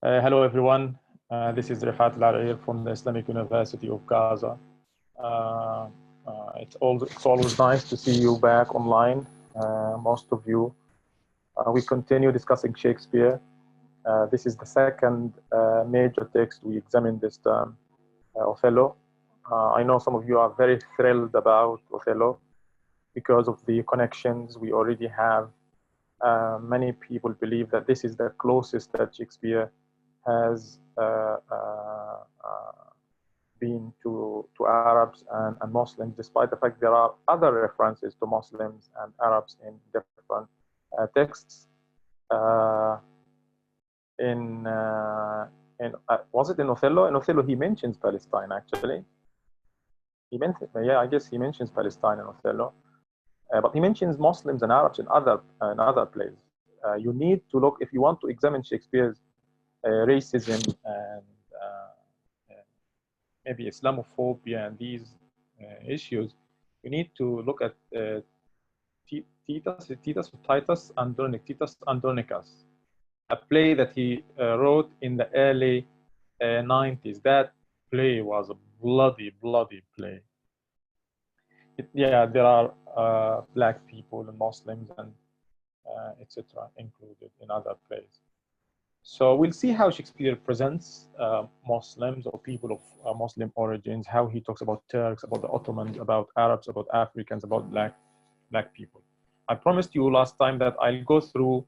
Hello, everyone. This is Rifat Al from the Islamic University of Gaza. It's always nice to see you back online, most of you. We continue discussing Shakespeare. This is the second major text we examined this term, Othello. I know some of you are very thrilled about Othello because of the connections we already have. Many people believe that this is the closest that Shakespeare has been to Arabs and Muslims, despite the fact there are other references to Muslims and Arabs in different texts. Was it in Othello? In Othello, he mentions Palestine, actually. I guess he mentions Palestine in Othello. But he mentions Muslims and Arabs in other plays. You need to look, if you want to examine Shakespeare's racism and maybe Islamophobia and these issues, you need to look at Titus Andronicus, a play that he wrote in the early 90s. That play was a bloody play. There are black people and Muslims and etc. included in other plays. So we'll see how Shakespeare presents Muslims or people of Muslim origins, how he talks about Turks, about the Ottomans, about Arabs, about Africans, about black people. I promised you last time that I'll go through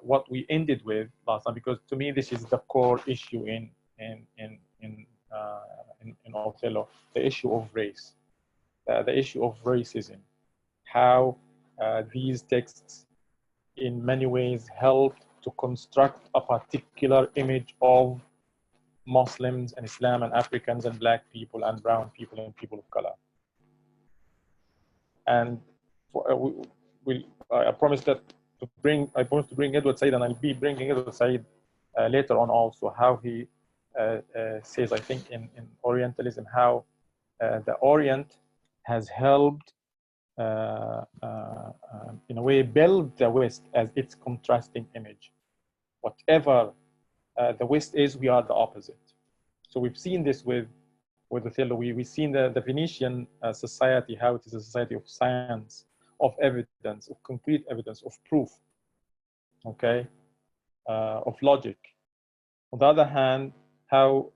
what we ended with last time, because to me this is the core issue in Othello, the issue of race, the issue of racism, how these texts in many ways helped to construct a particular image of Muslims and Islam and Africans and black people and brown people and people of color. And I promised to bring Edward Said, and I'll be bringing Edward Said later on also, how he says, I think in Orientalism, how the Orient has helped in a way build the West as its contrasting image. Whatever the West is, we are the opposite. So we've seen this with Othello. We've seen the Venetian society, how it is a society of science, of evidence, of concrete evidence, of proof, okay, of logic. On the other hand, how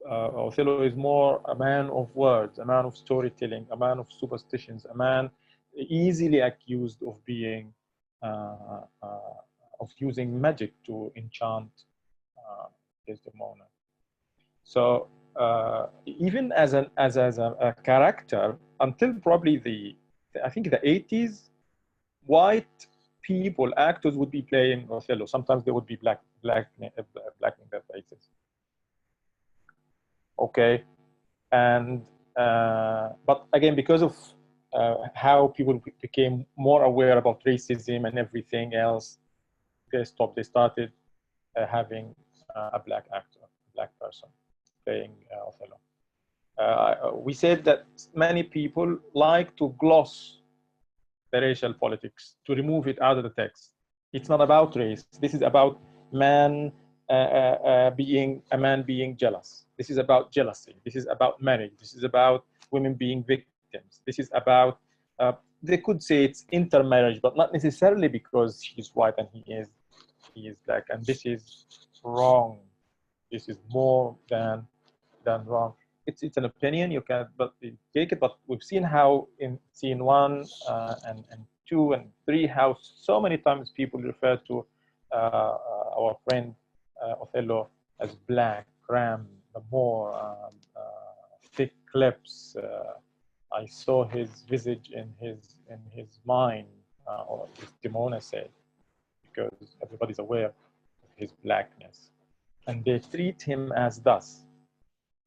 Othello is more a man of words, a man of storytelling, a man of superstitions, a man easily accused of being of using magic to enchant Desdemona. So even as a character, until probably I think the 80s, white people, actors would be playing Othello. Sometimes they would be blackening their faces. Okay, and but again, because of how people became more aware about racism and everything else, they started having a black actor, a black person playing Othello. We said that many people like to gloss the racial politics, to remove it out of the text. It's not about race. This is about a man being jealous. This is about jealousy. This is about marriage. This is about women being victims. This is about, they could say it's intermarriage, but not necessarily because she's white and he is black. And this is wrong. This is more than wrong. It's an opinion. You can take it, but we've seen how in scene 1 and 2 and 3, how so many times people refer to our friend Othello as black, cram, the more thick lips. I saw his visage in his mind, or Desdemona said, because everybody's aware of his blackness, and they treat him as thus.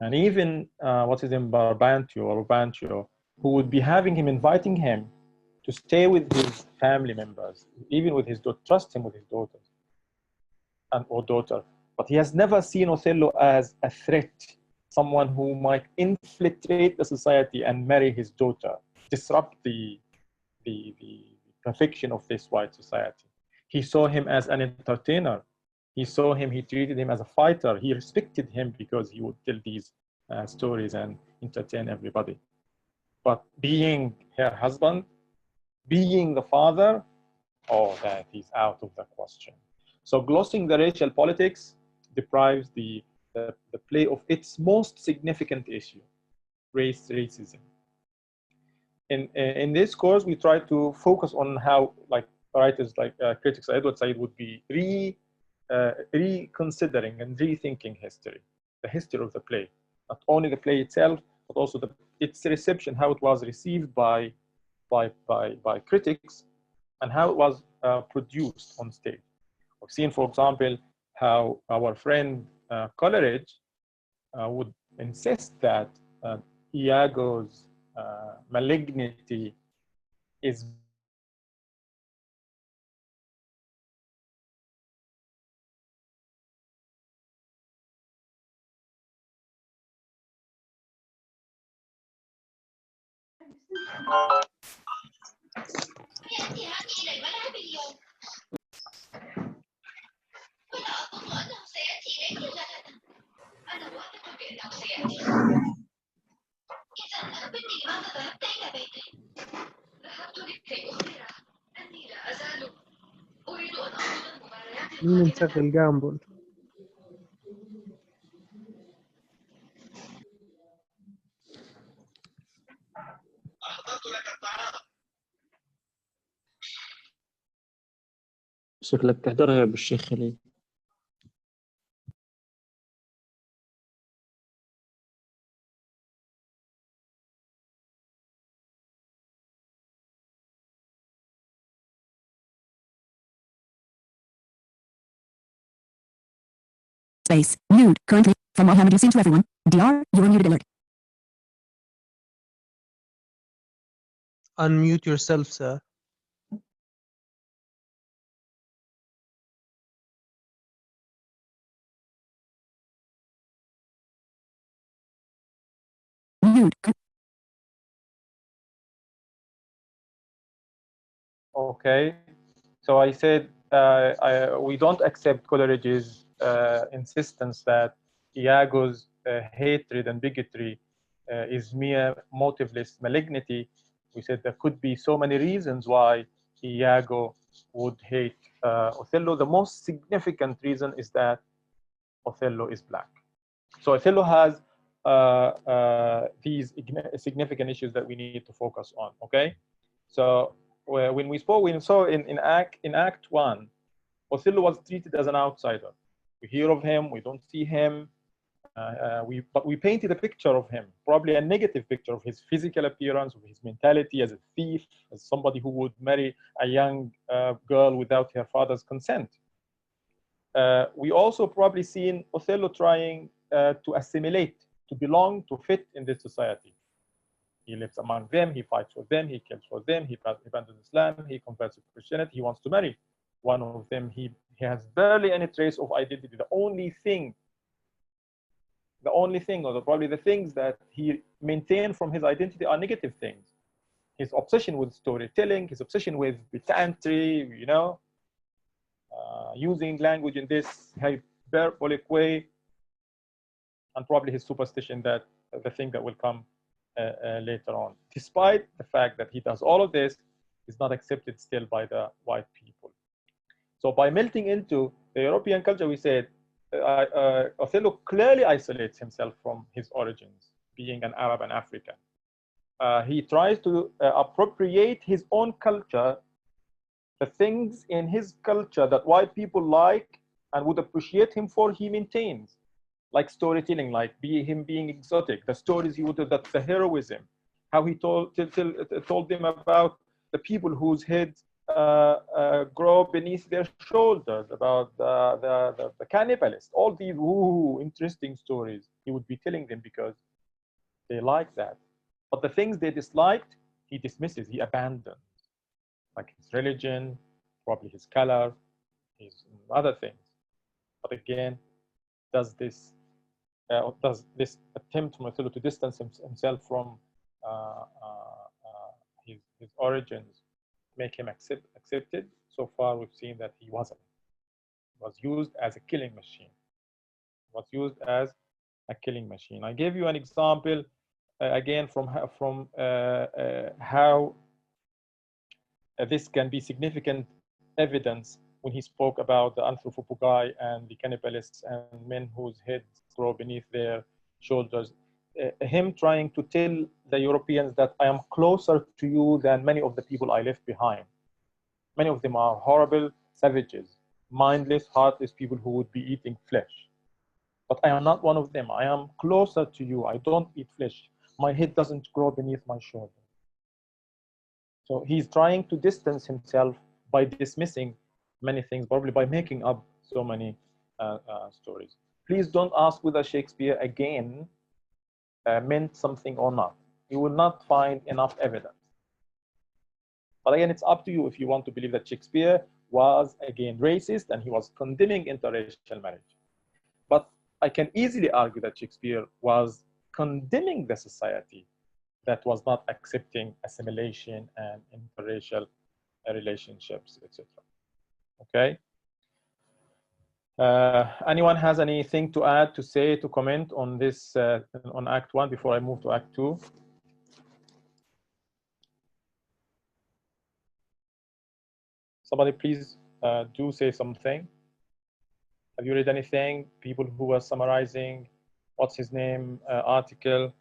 And even what's his name, Brabantio, who would be inviting him to stay with his family members, even with his daughter, trust him with his daughters or daughter. But he has never seen Othello as a threat, someone who might infiltrate the society and marry his daughter, disrupt the perfection of this white society. He saw him as an entertainer. He saw him, he treated him as a fighter. He respected him because he would tell these stories and entertain everybody. But being her husband, being the father, oh, that is out of the question. So glossing the racial politics deprives the play of its most significant issue, racism. In this course, we try to focus on how, like writers like critics Edward Said would be reconsidering and rethinking history, the history of the play, not only the play itself, but also its reception, how it was received by critics, and how it was produced on stage. We've seen, for example, how our friend Coleridge would insist that Iago's malignity is نشغل جامبل. شكلك تحضرها بالشيخ خليل. Space. Nude. Currently. From what Mohammed you seen to everyone. DR. You're muted alert. Unmute yourself, sir. Nude. okay. So I said we don't accept Coleridge's insistence that Iago's hatred and bigotry is mere motiveless malignity. We said there could be so many reasons why Iago would hate Othello. The most significant reason is that Othello is black. So Othello has these significant issues that we need to focus on. Okay, so when we saw in Act 1, Othello was treated as an outsider. We hear of him, we don't see him, but we painted a picture of him, probably a negative picture of his physical appearance, of his mentality as a thief, as somebody who would marry a young girl without her father's consent. We also probably seen Othello trying to assimilate, to belong, to fit in this society. He lives among them, he fights for them, he kills for them, he abandons Islam, he converts to Christianity, he wants to marry one of them. He has barely any trace of identity. The only thing, or probably the things that he maintained from his identity are negative things. His obsession with storytelling, his obsession with pedantry, you know, using language in this hyperbolic way, and probably his superstition that the thing that will come later on. Despite the fact that he does all of this, he's not accepted still by the white people. So by melting into the European culture, we said Othello clearly isolates himself from his origins, being an Arab and African. He tries to appropriate his own culture, the things in his culture that white people like and would appreciate him for, he maintains, like storytelling, like him being exotic, the stories he would do, the heroism, how he told them about the people whose heads grow beneath their shoulders, about the cannibalists, all these interesting stories he would be telling them because they like that. But the things they disliked, he dismisses, he abandons, like his religion, probably his color, his other things. But again, does this attempt from Othello to distance himself from his origins make him accepted? So far, we've seen that he wasn't. It was used as a killing machine. It was used as a killing machine. I gave you an example again from how this can be significant evidence when he spoke about the anthropophagi and the cannibalists and men whose heads grow beneath their shoulders. Him trying to tell the Europeans that I am closer to you than many of the people I left behind. Many of them are horrible savages, mindless, heartless people who would be eating flesh. But I am not one of them. I am closer to you. I don't eat flesh. My head doesn't grow beneath my shoulder. So he's trying to distance himself by dismissing many things, probably by making up so many stories. Please don't ask whether Shakespeare again meant something or not. You will not find enough evidence. But again, it's up to you if you want to believe that Shakespeare was again racist and he was condemning interracial marriage. But I can easily argue that Shakespeare was condemning the society that was not accepting assimilation and interracial relationships, etc. Okay. Anyone has anything to add, to say, to comment on this, on Act 1 before I move to Act 2? Somebody please do say something. Have you read anything? People who were summarizing, what's his name, article?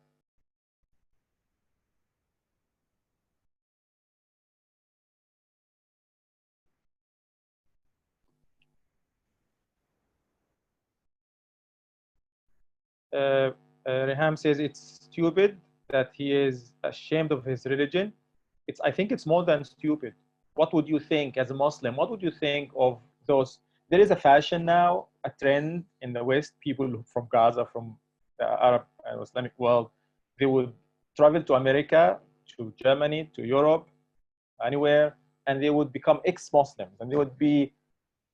Reham says it's stupid that he is ashamed of his religion. I think it's more than stupid. What would you think as a Muslim? What would you think of those? There is a fashion now, a trend in the West. People from Gaza, from the Arab and Islamic world, they would travel to America, to Germany, to Europe, anywhere, and they would become ex-Muslims, and they would be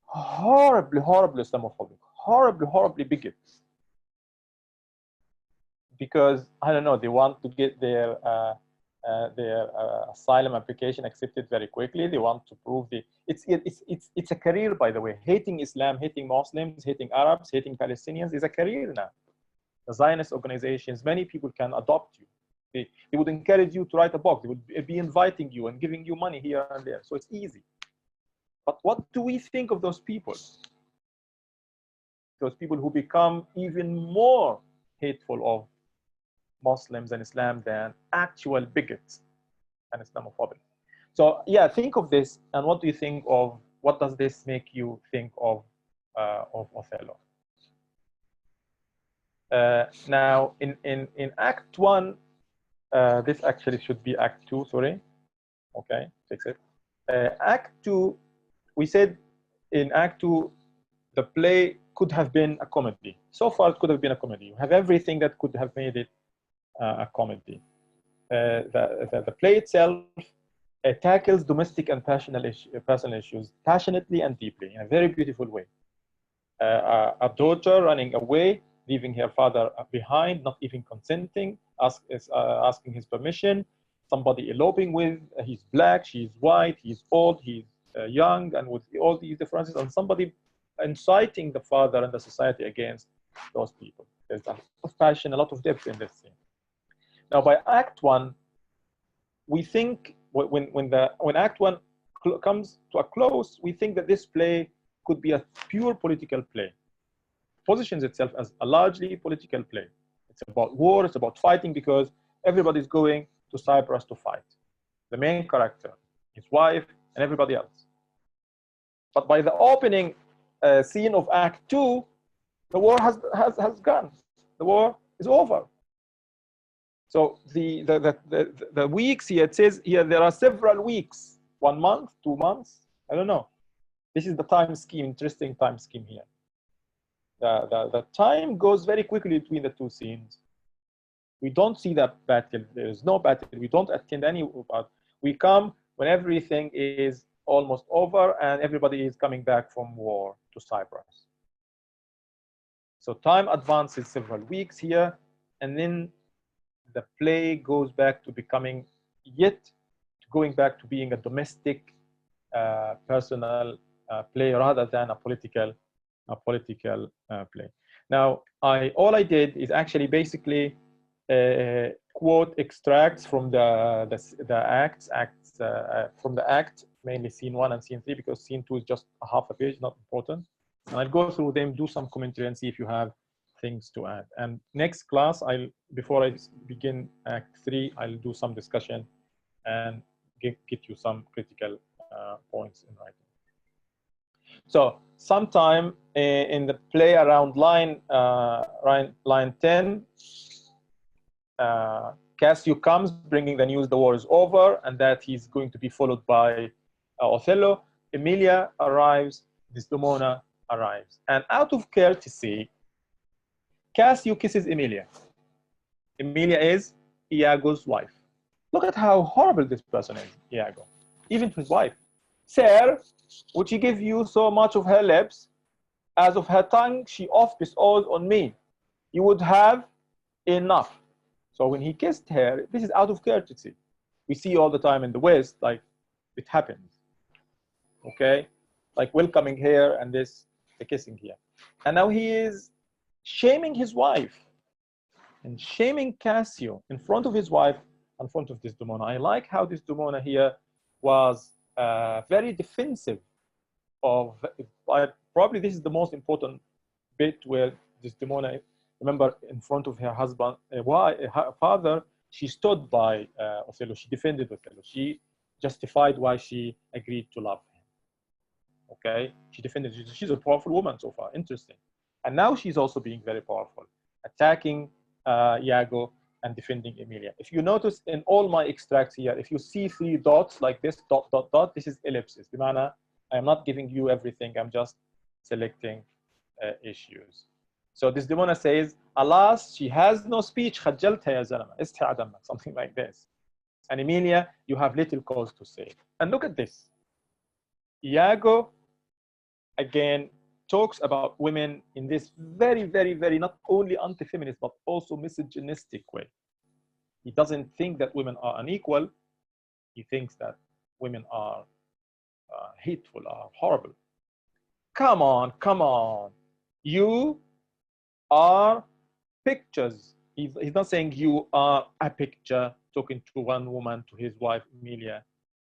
horribly, horribly Islamophobic, horribly, horribly bigots. Because I don't know, they want to get their asylum application accepted very quickly. They want to prove it's a career, by the way. Hating Islam, hating Muslims, hating Arabs, hating Palestinians is a career now. The Zionist organizations, many people can adopt you. They would encourage you to write a book. They would be inviting you and giving you money here and there. So it's easy. But what do we think of those people? Those people who become even more hateful of Muslims and Islam than actual bigots and Islamophobic. So yeah, think of this, and what do you think of? What does this make you think of Othello? Now, in Act 1, this actually should be Act 2. Sorry. Okay, fix it. Act 2, we said in Act 2, the play could have been a comedy. So far, it could have been a comedy. You have everything that could have made it a comedy. The play itself tackles domestic and personal issues passionately and deeply in a very beautiful way. A daughter running away, leaving her father behind, not even consenting, asking his permission. Somebody eloping with, he's black, she's white, he's old, he's young, and with all these differences, and somebody inciting the father and the society against those people. There's a lot of passion, a lot of depth in this scene. Now, by Act 1, we think when Act 1 comes to a close, we think that this play could be a pure political play. It positions itself as a largely political play. It's about war, it's about fighting, because everybody's going to Cyprus to fight. The main character, his wife, and everybody else. But by the opening scene of Act 2, the war has gone. The war is over. So the weeks here, it says here there are several weeks, 1 month, 2 months, I don't know. This is the time scheme, interesting time scheme here. The time goes very quickly between the two scenes. We don't see that battle. There is no battle. We don't attend any. We come when everything is almost over and everybody is coming back from war to Cyprus. So time advances several weeks here, and then the play goes back to becoming going back to being a domestic, personal play rather than a political political play. Now, all I did is actually basically quote extracts from the acts from the act, mainly scene 1 and scene 3, because scene 2 is just a half a page, not important. And I'll go through them, do some commentary, and see if you have things to add. And next class, before I begin Act 3, I'll do some discussion and get you some critical points in writing. So sometime in the play around line 10, Cassio comes bringing the news the war is over and that he's going to be followed by Othello. Emilia arrives, Desdemona arrives. And out of courtesy, Cassio kisses Emilia. Emilia is Iago's wife. Look at how horrible this person is, Iago. Even to his wife. Sir, would she give you so much of her lips, as of her tongue she oft bestows on me? You would have enough. So when he kissed her, this is out of courtesy. We see all the time in the West, like it happens. Okay? Like welcoming here and the kissing here. And now he is shaming his wife and shaming Cassio in front of his wife, in front of Desdemona. I like how Desdemona here was very defensive of, probably this is the most important bit where Desdemona, remember, in front of her husband, her father, she stood by Othello. She defended Othello. She justified why she agreed to love him. Okay, she defended. She's a powerful woman so far. Interesting. And now she's also being very powerful, attacking Iago and defending Emilia. If you notice in all my extracts here, if you see 3 dots like this, dot, dot, dot, this is ellipsis. Bimana, I am not giving you everything. I'm just selecting issues. So Desdemona says, alas, she has no speech. Something like this. And Emilia, you have little cause to say. And look at this. Iago, again, talks about women in this very, very, very not only anti-feminist, but also misogynistic way. He doesn't think that women are unequal. He thinks that women are hateful, are horrible. Come on, come on. You are pictures. He's not saying you are a picture, talking to one woman, to his wife, Emilia.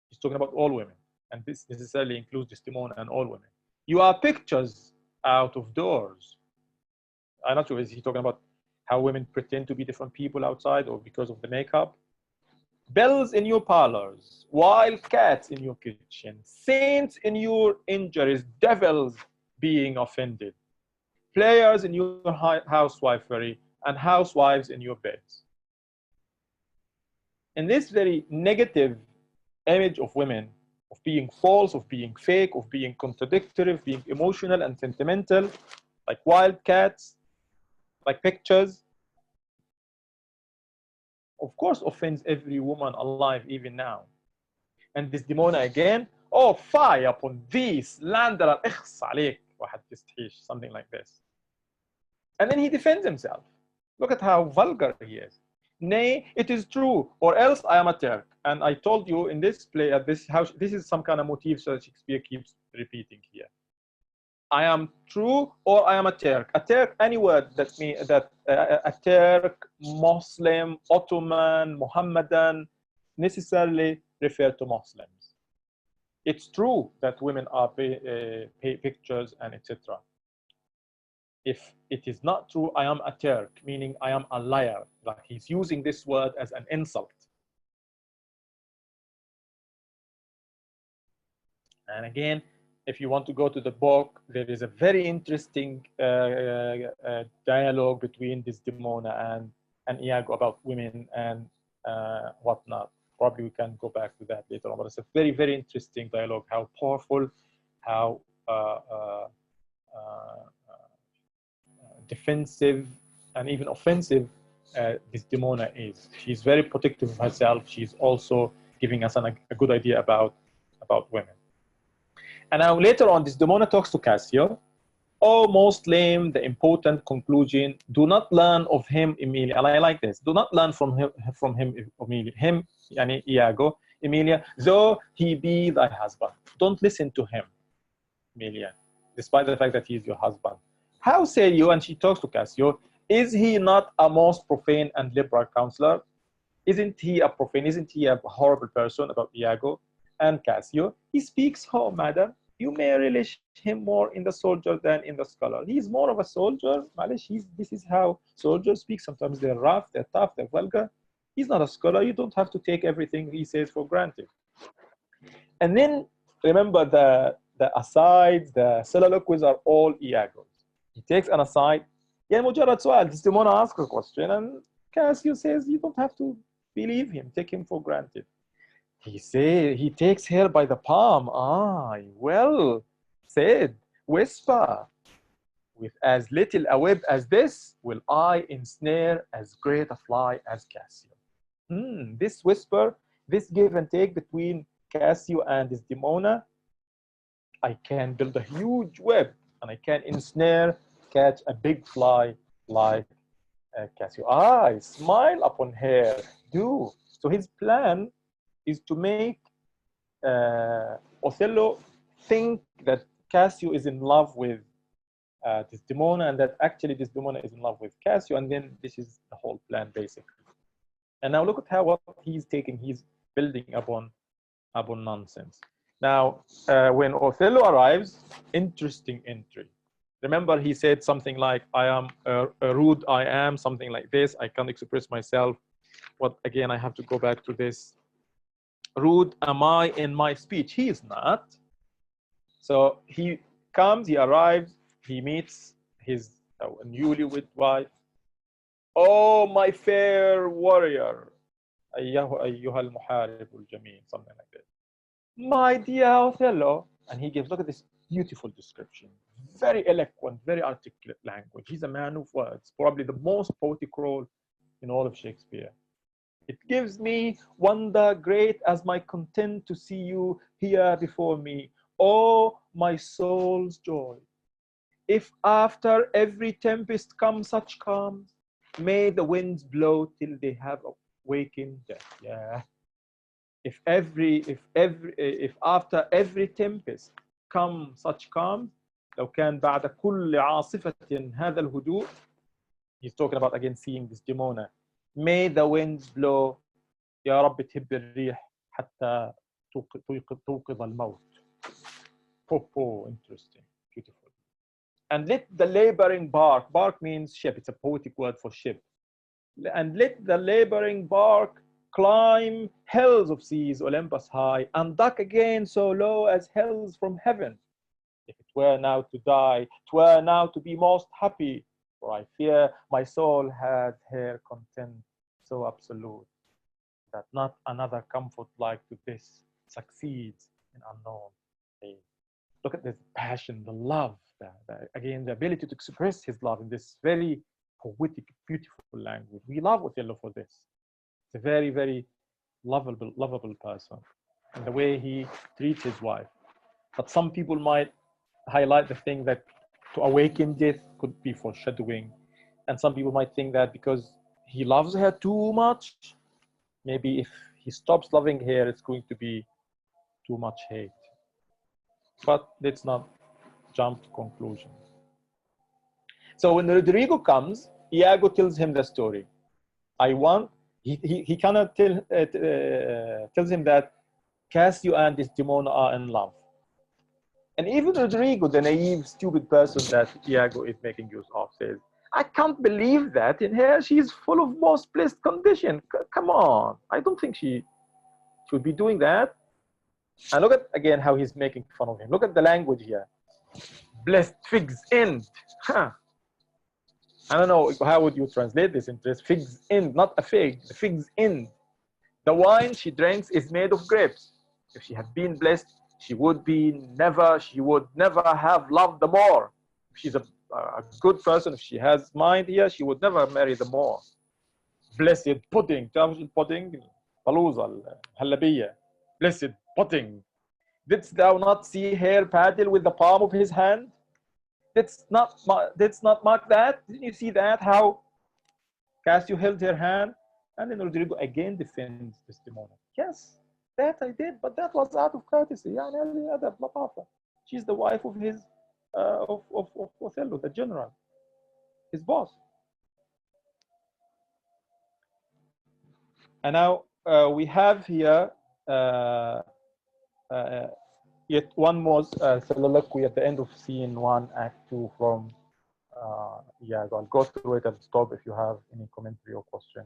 He's talking about all women. And this necessarily includes Desdemona and all women. You are pictures out of doors. I'm not sure, is he talking about how women pretend to be different people outside or because of the makeup? Bells in your parlors, wildcats in your kitchen, saints in your injuries, devils being offended, players in your housewifery, and housewives in your beds. In this very negative image of women, of being false, of being fake, of being contradictory, of being emotional and sentimental, like wildcats, like pictures, of course offends every woman alive even now. And Desdemona again, oh, fie upon thee, slanderer, ikhs عليك, واحد يستحيش, something like this. And then he defends himself. Look at how vulgar he is. Nay, it is true, or else I am a Turk. And I told you in this play, at this house, this is some kind of motif that Shakespeare keeps repeating here. I am true, or I am a Turk. A Turk, any word that means that a Turk, Muslim, Ottoman, Mohammedan, necessarily refer to Muslims. It's true that women are pictures and etc. If it is not true, I am a Turk, meaning I am a liar. Like he's using this word as an insult. And again, if you want to go to the book, there is a very interesting dialogue between Desdemona and Iago about women and whatnot. Probably we can go back to that later on, but it's a very, very interesting dialogue, how powerful, how defensive and even offensive Desdemona is. She's very protective of herself. She's also giving us a good idea about women. And now later on, Desdemona talks to Cassio. Oh, most lame, the important conclusion. Do not learn of him, Emilia. And I like this. Do not learn from him, Emilia. Him, yani Iago, Emilia, though he be thy husband. Don't listen to him, Emilia. despite the fact that he's your husband. How say you, and she talks to Cassio, is he not a most profane and liberal counselor? Isn't he a profane? Isn't he a horrible person about Iago and Cassio? He speaks home, madam. You may relish him more in the soldier than in the scholar. He's more of a soldier. This is how soldiers speak. Sometimes they're rough, they're tough, they're vulgar. He's not a scholar. You don't have to take everything he says for granted. And then remember the asides, the soliloquies are all Iago's. He takes an aside. يعني مجرد سؤال. Desdemona asks a question, and Cassio says you don't have to believe him. Take him for granted. He takes her by the palm. Well said. Whisper. With as little a web as this, will I ensnare as great a fly as Cassio. This whisper, this give and take between Cassio and Desdemona, I can build a huge web and I can ensnare, catch a big fly like Cassio. I smile upon her. Do. So his plan is to make Othello think that Cassio is in love with Desdemona, and that actually Desdemona is in love with Cassio, and then this is the whole plan basically. And now look at what he's taking. He's building upon nonsense. Now, when Othello arrives, interesting entry. Remember, he said something like, "I am rude. I am something like this. I can't express myself." What again? I have to go back to this. Rude am I in my speech? He is not. So he comes. He arrives. He meets his newlywed wife. Oh, my fair warrior, أيها المحارب الجميل, something like that. My dear Othello, and he gives, look at this beautiful description, very eloquent, very articulate language. He's a man of words, probably the most poetic role in all of Shakespeare. It gives me wonder great as my content to see you here before me. Oh, my soul's joy. If after every tempest come such calms, may the winds blow till they have awakened death. Yeah. If after every tempest come such calms, لو كان بعد كل عاصفة هذا الهدوء. He's talking about again seeing Desdemona. May the winds blow. يا رب تهب الريح حتى توقظ الموت. Interesting, beautiful. And let the laboring bark. Bark means ship. It's a poetic word for ship. And let the laboring bark climb hells of seas, Olympus high, and duck again so low as hells from heaven. If it were now to die, 'twere now to be most happy, for I fear my soul had her content so absolute, that not another comfort like to this succeeds in unknown days. Look at this passion, the love, again, the ability to express his love in this very poetic, beautiful language. We love Othello for this. It's a very, very lovable person, and the way he treats his wife. But some people might highlight the thing that to awaken death could be foreshadowing, and some people might think that because he loves her too much, maybe if he stops loving her, it's going to be too much hate. But let's not jump to conclusions. So when Rodrigo comes, Iago tells him the story. He cannot tells him that Cassio and Desdemona are in love. And even Rodrigo, the naive, stupid person that Iago is making use of, says, I can't believe that in her. She's full of most blessed condition. Come on. I don't think she should be doing that. And look at, again, how he's making fun of him. Look at the language here. Blessed fig's end. Huh. I don't know, how would you translate this into fig's end? Not a fig, the fig's end. The wine she drinks is made of grapes. If she had been blessed, she would never have loved the more. If she's a good person, if she has mind here, she would never marry the more. Blessed pudding, pudding, paluza, halabiya. Blessed pudding. Didst thou not see her paddle with the palm of his hand? Didst not mark that? Didn't you see that? How Cassio held her hand, and then Rodrigo again defends Desdemona. Yes, that I did, but that was out of courtesy. She's the wife of his of Othello, the general, his boss. And now we have here yet one more soliloquy at the end of scene 1, Act 2 from Iago. I'll go through it and stop if you have any commentary or question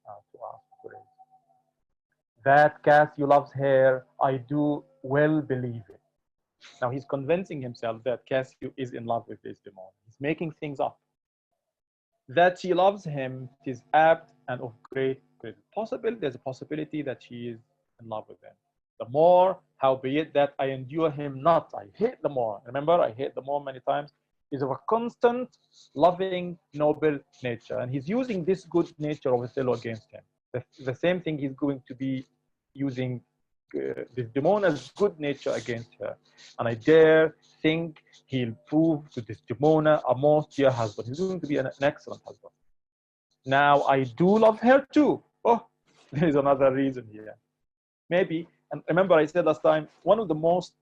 to ask. That Cassio loves her, I do well believe it. Now he's convincing himself that Cassio is in love with Desdemona. He's making things up. That she loves him, it is apt and of great credit. There's a possibility that she is in love with him. The more, howbeit that I endure him not, I hate the more. Remember, I hate the more many times. Is of a constant, loving, noble nature. And he's using this good nature of Othello against him. The same thing he's going to be using Desdemona's good nature against her. And I dare think he'll prove to Desdemona a most dear husband. He's going to be an excellent husband. Now, I do love her too. Oh, there is another reason here. Maybe, and remember I said last time, one of the most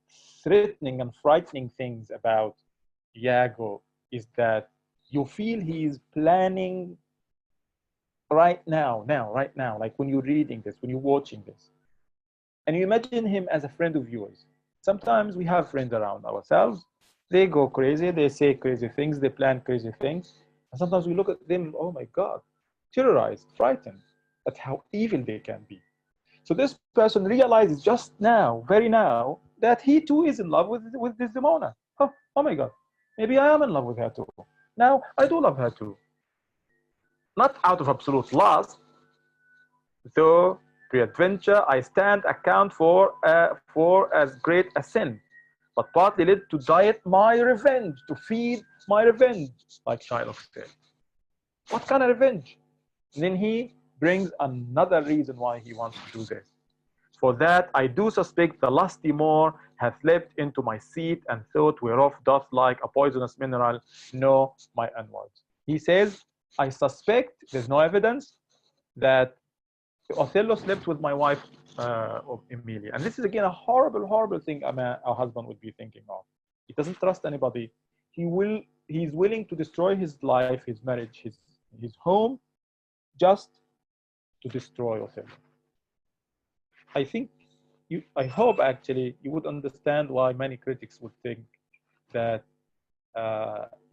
threatening and frightening things about Iago is that you feel he's planning right now, like when you're reading this, when you're watching this. And you imagine him as a friend of yours. Sometimes we have friends around ourselves. They go crazy, they say crazy things, they plan crazy things. And sometimes we look at them, oh my God, terrorized, frightened at how evil they can be. So this person realizes just now, very now, that he too is in love with Desdemona. Oh my God, maybe I am in love with her too. Now, I do love her too. Not out of absolute lust, though peradventure I stand account for as great a sin, but partly led to diet my revenge, to feed my revenge, like Shylock said. What kind of revenge? And then he brings another reason why he wants to do this. For that I do suspect the lusty Moor hath leapt into my seat, and thought whereof doth like a poisonous mineral know my inwards. He says, I suspect, there's no evidence, that Othello slept with my wife, Emilia. And this is again a horrible, horrible thing a husband would be thinking of. He doesn't trust anybody. He's willing to destroy his life, his marriage, his home, just to destroy Othello. I hope actually you would understand why many critics would think that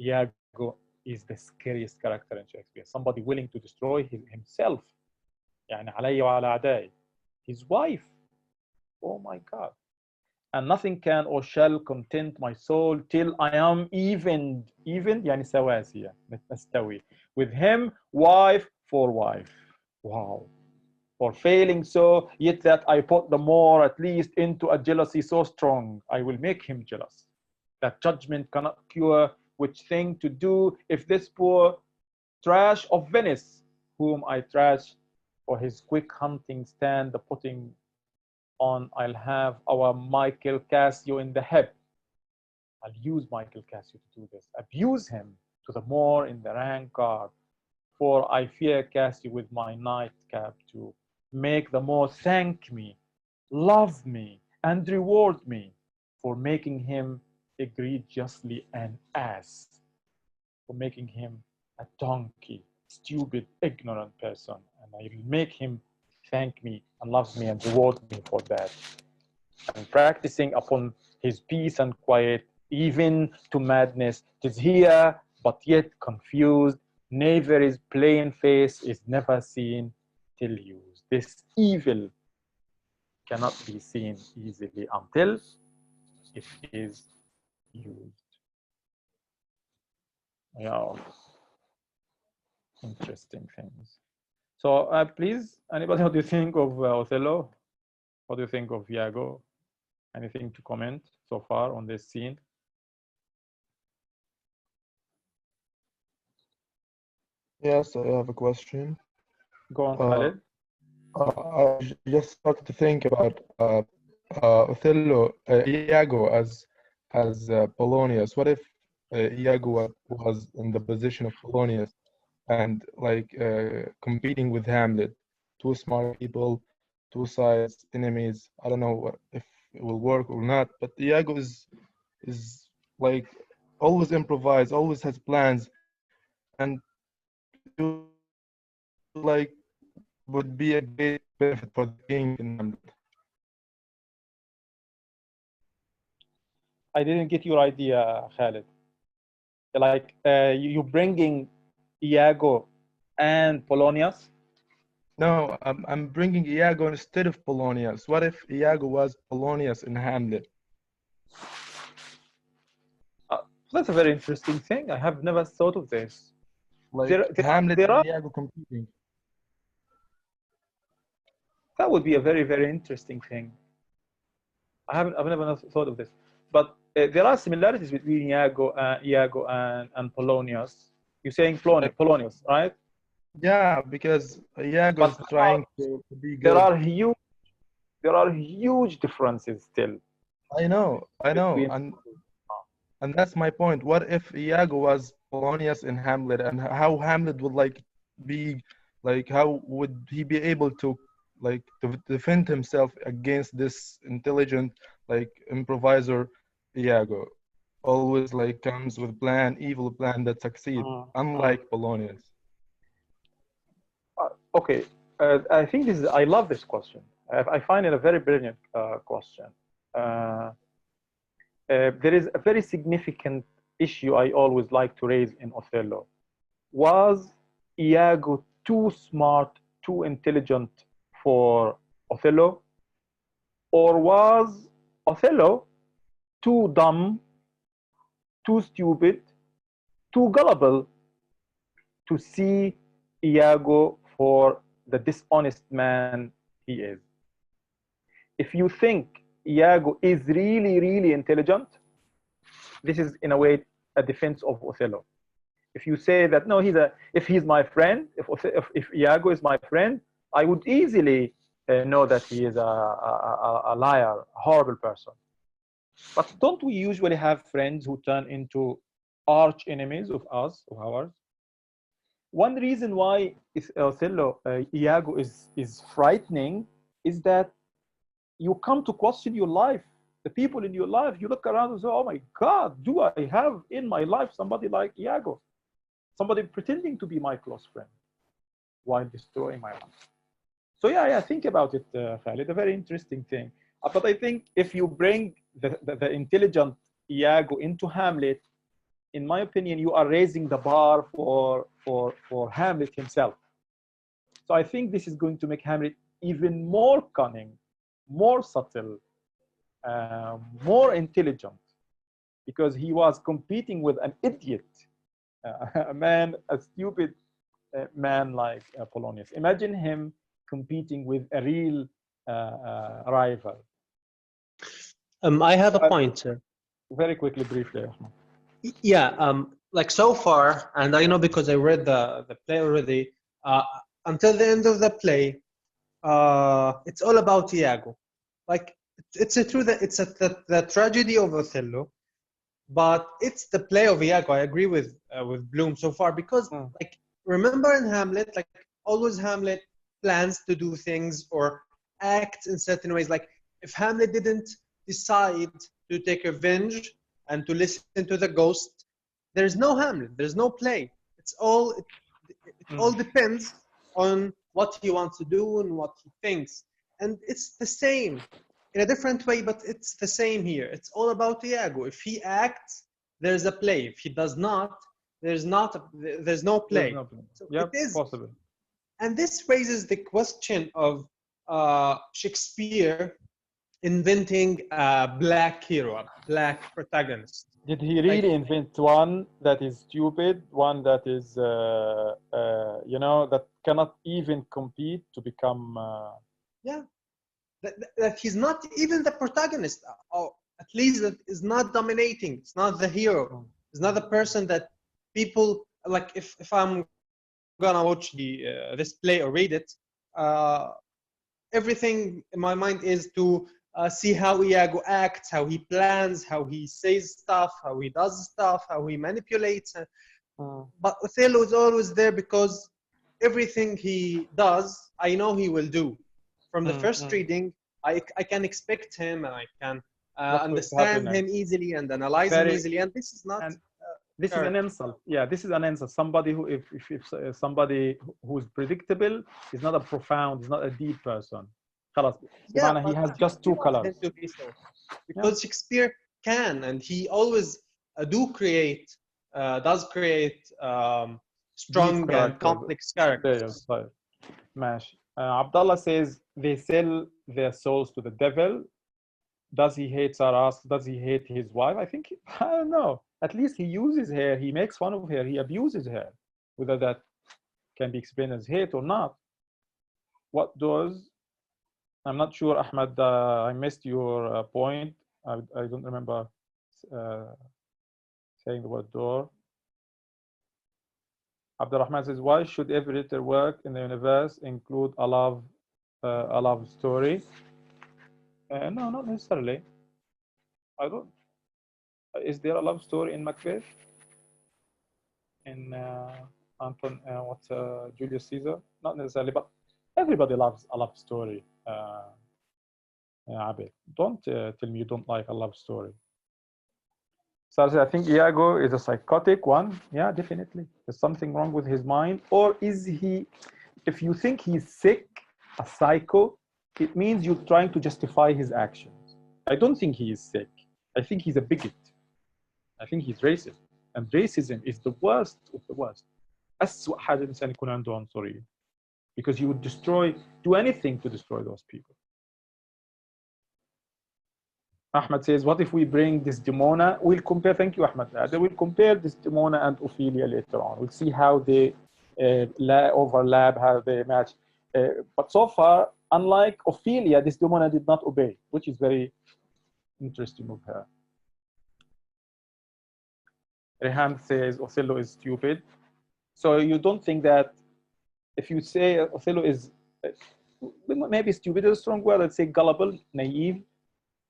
Iago is the scariest character in Shakespeare. Somebody willing to destroy himself. يعني علي وعلى أعدائي. His wife. Oh my God. And nothing can or shall content my soul till I am evened يعني سواسية نستوي with him wife for wife. Wow. For failing so, yet that I put the more at least into a jealousy so strong, I will make him jealous. That judgment cannot cure, which thing to do if this poor trash of Venice, whom I trash for his quick hunting stand, the putting on, I'll have our Michael Cassio in the head. I'll use Michael Cassio to do this. Abuse him to the more in the rank guard, for I fear Cassio with my nightcap to make the more thank me, love me, and reward me for making him egregiously an ass, for making him a donkey, stupid, ignorant person. And I will make him thank me and love me and reward me for that. And practicing upon his peace and quiet, even to madness, 'tis here, but yet confused, never his plain face is never seen till used. This evil cannot be seen easily until it is used. Yeah, interesting things. So please, anybody, what do you think of Othello? What do you think of Iago? Anything to comment so far on this scene? Yes, I have a question. Go on, Khaled. I just started to think about Othello, Iago as Polonius. What if Iago was in the position of Polonius and like competing with Hamlet? Two smart people, two sides, enemies. I don't know if it will work or not. But Iago is like always improvise, always has plans, and like would be a great benefit for the king in Hamlet. I didn't get your idea, Khalid. Like you bringing Iago and Polonius. No, I'm bringing Iago instead of Polonius. What if Iago was Polonius in Hamlet? That's a very interesting thing. I have never thought of this. Like There Hamlet are, and Iago competing. that would be a very, very interesting thing. I've never thought of this. But there are similarities between Iago and Polonius. You're saying Polonius, right? Yeah, because Iago But is trying to be there good. are huge differences still I know, between. and that's my point. What if Iago was Polonius in Hamlet, and how Hamlet would like be, like how would he be able to like to defend himself against this intelligent like improviser Iago? Always like comes with evil plan that succeed, unlike Polonius. Okay, I think I love this question. I find it a very brilliant question. There is a very significant issue I always like to raise in Othello. Was Iago too smart, too intelligent for Othello? Or was Othello too dumb, too stupid, too gullible to see Iago for the dishonest man he is? If you think Iago is really, really intelligent, this is in a way a defense of Othello. If you say that no, if he's my friend, if Iago is my friend, I would easily know that he is a liar, a horrible person. But don't we usually have friends who turn into arch enemies of us, of ours? One reason why Othello, Iago is frightening is that you come to question your life. The people in your life, you look around and say, oh my God, do I have in my life somebody like Iago? Somebody pretending to be my close friend while destroying my life. So yeah, think about it, Khalid, a very interesting thing. But I think if you bring the intelligent Iago into Hamlet, in my opinion, you are raising the bar for Hamlet himself. So I think this is going to make Hamlet even more cunning, more subtle, more intelligent, because he was competing with an idiot, a stupid man like Polonius. Imagine him competing with a real rival. I have a point, sir. Very quickly, briefly. Yeah, like so far, and I know because I read the play already, until the end of the play, it's all about Iago. Like it's true that it's the tragedy of Othello, but it's the play of Iago. I agree with Bloom so far, because like remember in Hamlet, like always Hamlet plans to do things or act in certain ways. Like if Hamlet didn't decide to take revenge and to listen to the ghost, there's no Hamlet, there's no play. It all depends on what he wants to do and what he thinks. And it's the same in a different way, but it's the same here. It's all about Iago. If he acts, there's a play. If he does not, there's no play. So yep, it is possible. And this raises the question of Shakespeare inventing a black hero, a black protagonist. Did he really invent one that is stupid, one that is, that cannot even compete to become... Yeah, that he's not even the protagonist, or at least that is not dominating. It's not the hero. It's not the person that people, like if I'm gonna watch this play or read it, everything in my mind is to see how Iago acts, how he plans, how he says stuff, how he does stuff, how he manipulates. But Othello is always there because everything he does, I know he will do. From the first reading, I can expect him and I can understand him easily and analyze him easily. And this is not This is an insult. Yeah, this is an insult. Somebody who, if somebody who is predictable is not a profound, is not a deep person. خلاص. Yeah, he has just two colors. To be so. Because Shakespeare can, and he always does create strong and complex characters. طيب. ماشي. Abdullah says they sell their souls to the devil. Does he hate Sarah? Does he hate his wife? I think, I don't know. At least he uses her. He makes fun of her. He abuses her. Whether that can be explained as hate or not. What does? I'm not sure, Ahmed. I missed your point. I don't remember saying the word door. Abdurrahman says, why should every little work in the universe include a love story? No, not necessarily. I don't. Is there a love story in Macbeth? In Julius Caesar? Not necessarily, but everybody loves a love story. Abid, don't tell me you don't like a love story. So I think Iago is a psychotic one. Yeah, definitely. There's something wrong with his mind. Or is he, if you think he's sick, a psycho, it means you're trying to justify his actions. I don't think he is sick. I think he's a bigot. I think he's racist. And racism is the worst of the worst. أسوأ حاجة الإنسان يكون عنده عنصرية. Because you would do anything to destroy those people. Ahmed says, what if we bring Desdemona? We'll compare, thank you, Ahmed. We'll compare Desdemona and Ophelia later on. We'll see how they overlap, how they match. But so far, unlike Ophelia, Desdemona did not obey, which is very interesting of her. Rehan says Othello is stupid. So you don't think that if you say Othello is maybe stupid is a strong word, let's say gullible, naive.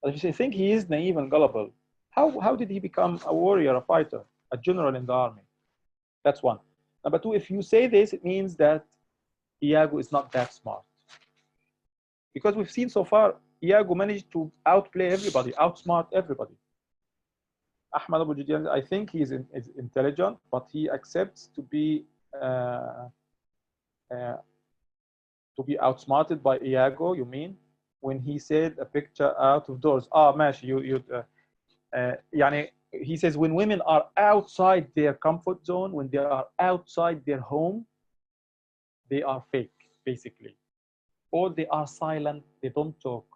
If you think he is naive and gullible, how did he become a warrior, a fighter, a general in the army? That's one. Number two, if you say this, it means that Iago is not that smart. Because we've seen so far, Iago managed to outplay everybody, outsmart everybody. Ahmad Abu Judian, I think he is intelligent, but he accepts to be outsmarted by Iago, you mean? When he said a picture out of doors. ماشي, يعني he says when women are outside their comfort zone, when they are outside their home, they are fake, basically. Or they are silent, they don't talk,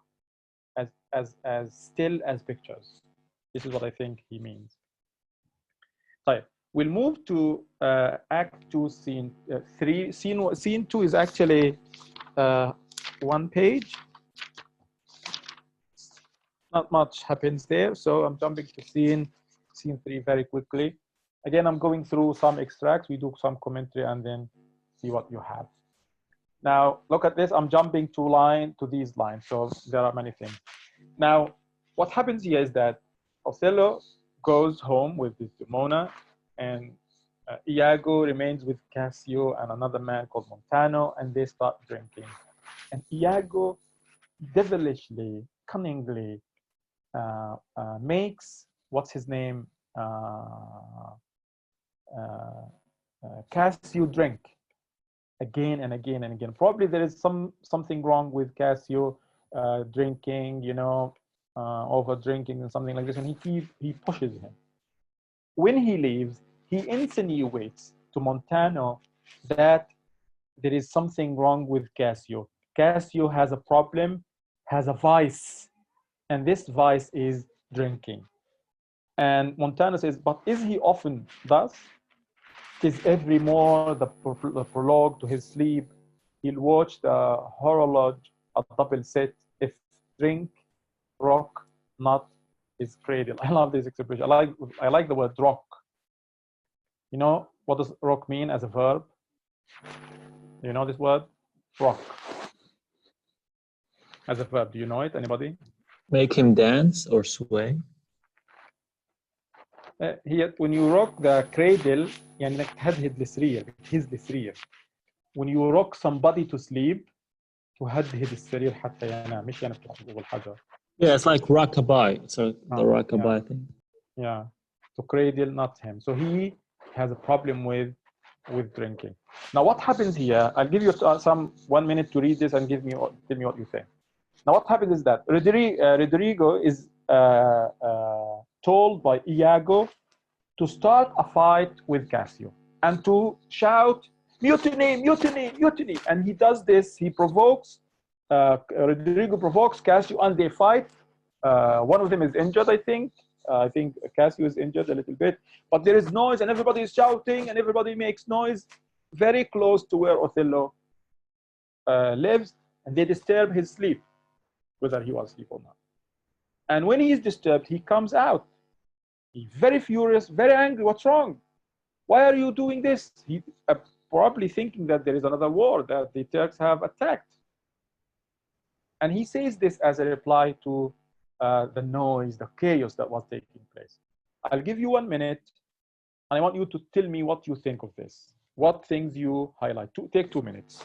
as still as pictures. This is what I think he means. طيب, we'll move to Act 2, Scene 3. Scene 2 is actually one page. Not much happens there, so I'm jumping to scene 3 very quickly. Again, I'm going through some extracts. We do some commentary and then see what you have. Now, look at this. I'm jumping to these lines, so there are many things. Now, what happens here is that Othello goes home with Desdemona, and Iago remains with Cassio and another man called Montano, and they start drinking. And Iago devilishly, cunningly, makes, what's his name, Cassio drink again and again and again. Probably there is something wrong with Cassio drinking, over drinking and something like this, and he pushes him. When he leaves, he insinuates to Montano that there is something wrong with Cassio. Cassio has a problem, has a vice, and this vice is drinking. And Montano says, but is he often thus? Is every more the prologue to his sleep? He'll watch the horologe, a double set, if drink, rock, not his cradle. I love this expression. I like the word rock. You know, what does rock mean as a verb? You know this word? Rock. As a verb, do you know it? Anybody? Make him dance or sway. Here, when you rock the cradle, يعني انك تهدهد السرير، بتهز السرير. When you rock somebody to sleep, تهدهد السرير حتى ينام، مش يعني بتخبطه بالحجر. Yeah, it's like rockabye. So the rockabye thing. Yeah, to cradle, not him. So he has a problem with drinking. Now, what happens here? I'll give you some 1 minute to read this and tell me what you think. Now, what happens is that Rodrigo is told by Iago to start a fight with Cassio and to shout, mutiny, mutiny, mutiny. And he does this, he provokes, Rodrigo provokes Cassio and they fight. One of them is injured, I think. I think Cassio is injured a little bit, but there is noise and everybody is shouting and everybody makes noise very close to where Othello lives, and they disturb his sleep, whether he was asleep or not. And when he is disturbed, he comes out. He's very furious, very angry. What's wrong? Why are you doing this? He probably thinking that there is another war, that the Turks have attacked. And he says this as a reply to the noise, the chaos that was taking place. I'll give you 1 minute, and I want you to tell me what you think of this. What things you highlight. Take 2 minutes.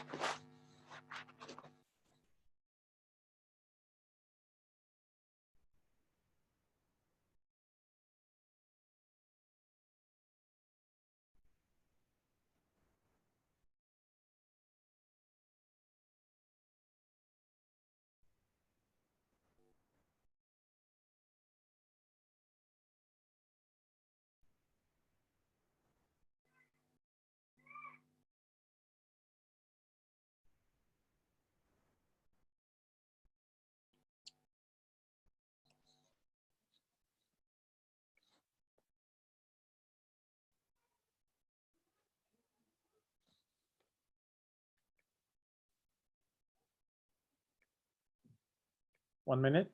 One minute.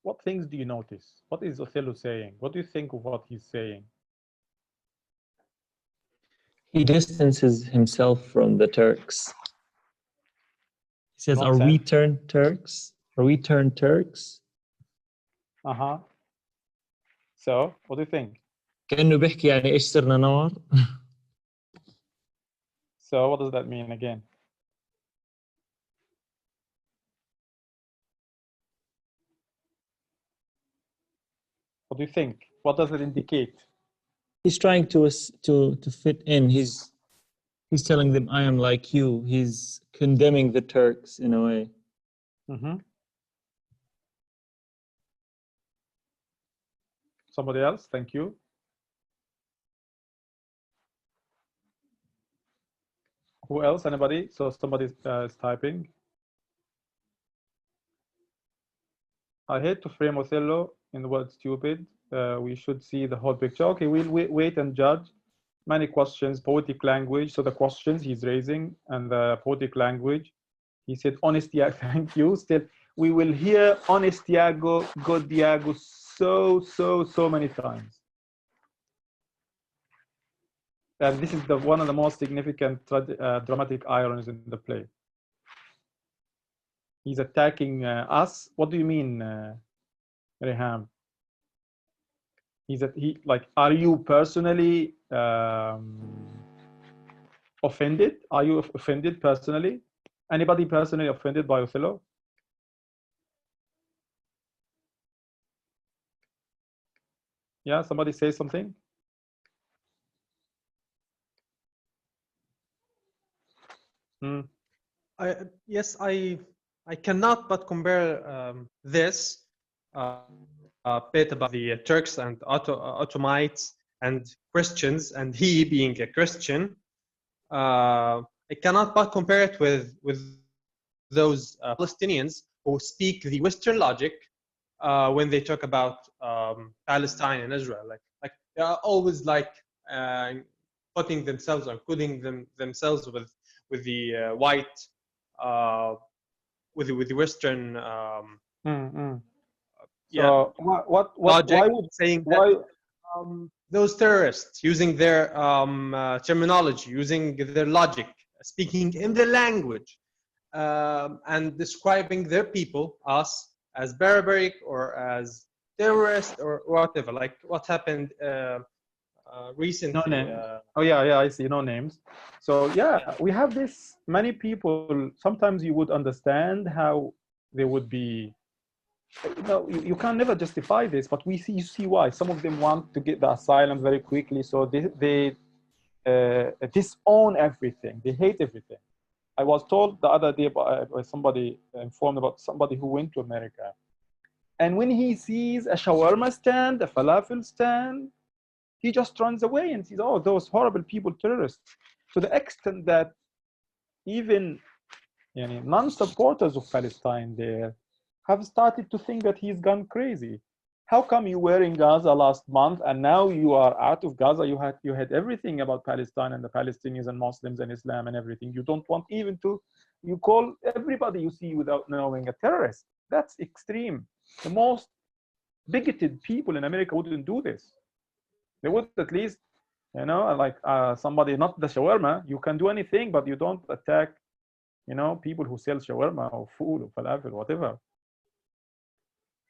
What things do you notice? What is Othello saying? What do you think of what he's saying? He distances himself from the Turks. He says, Not "Are we sense. turned Turks? Are we turned Turks?" Uh-huh. So, what do you think? كأنه بيحكي يعني إيش صرنا نار. So, what does that mean again? What do you think? What does it indicate? He's trying to fit in. He's telling them, "I am like you." He's condemning the Turks in a way. Mm-hmm. Somebody else? Thank you. Who else? Anybody? So somebody is typing. I hate to frame Othello in the word stupid. We should see the whole picture. Okay, we'll wait and judge. Many questions, poetic language. So the questions he's raising and the poetic language. He said, honest Iago, thank you. Still, we will hear honest Iago, good Iago so many times. And this is one of the most significant dramatic ironies in the play. He's attacking us. What do you mean, Reham? Are you personally offended? Are you offended personally? Anybody personally offended by Othello? Yeah, somebody say something. Yes, I cannot but compare this bit about the Turks and Ottomanites and Christians, and he being a Christian. I cannot but compare it with those Palestinians who speak the Western logic when they talk about Palestine and Israel. Like they are always putting themselves or putting themselves with the white with the Western So what logic, why would saying why that those terrorists using their terminology, using their logic, speaking in their language, and describing their people, us, as barbaric or as terrorist or whatever, like what happened recently. no name? Oh yeah, I see, no names. So yeah, we have this many people. Sometimes you would understand how they would be. You can never justify this, but you see why. Some of them want to get the asylum very quickly, so they disown everything. They hate everything. I was told the other day by somebody informed about somebody who went to America, and when he sees a shawarma stand, a falafel stand, he just runs away and says, "Oh, those horrible people, terrorists." To the extent that even non-supporters of Palestine there have started to think that he's gone crazy. How come you were in Gaza last month and now you are out of Gaza? You had everything about Palestine and the Palestinians and Muslims and Islam and everything. You don't want even to, you call everybody you see without knowing a terrorist. That's extreme. The most bigoted people in America wouldn't do this. They would at least, like somebody, not the shawarma, you can do anything, but you don't attack, people who sell shawarma or food or falafel, whatever.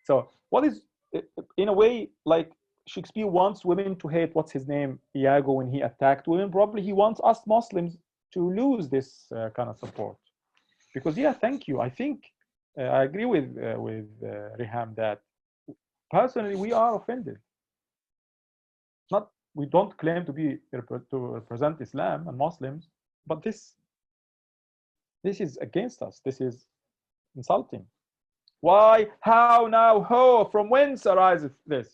So what is, in a way, like Shakespeare wants women to hate, what's his name, Iago, when he attacked women. Probably he wants us Muslims to lose this kind of support. Because yeah, thank you. I think I agree with Riham that personally we are offended. We don't claim to represent Islam and Muslims, but this is against us. This is insulting. Why? How now? How? From whence arises this?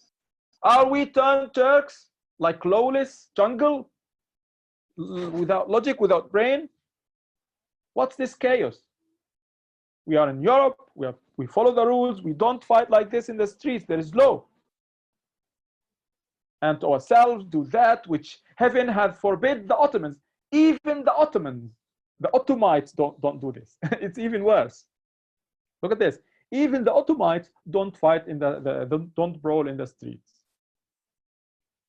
Are we turned Turks, like lawless jungle, without logic, without brain? What's this chaos? We are in Europe. We follow the rules. We don't fight like this in the streets. There is law. And to ourselves do that which heaven had forbid the Ottomans. Even the Ottomans, the Ottomites don't do this. It's even worse. Look at this. Even the Ottomites don't fight don't brawl in the streets.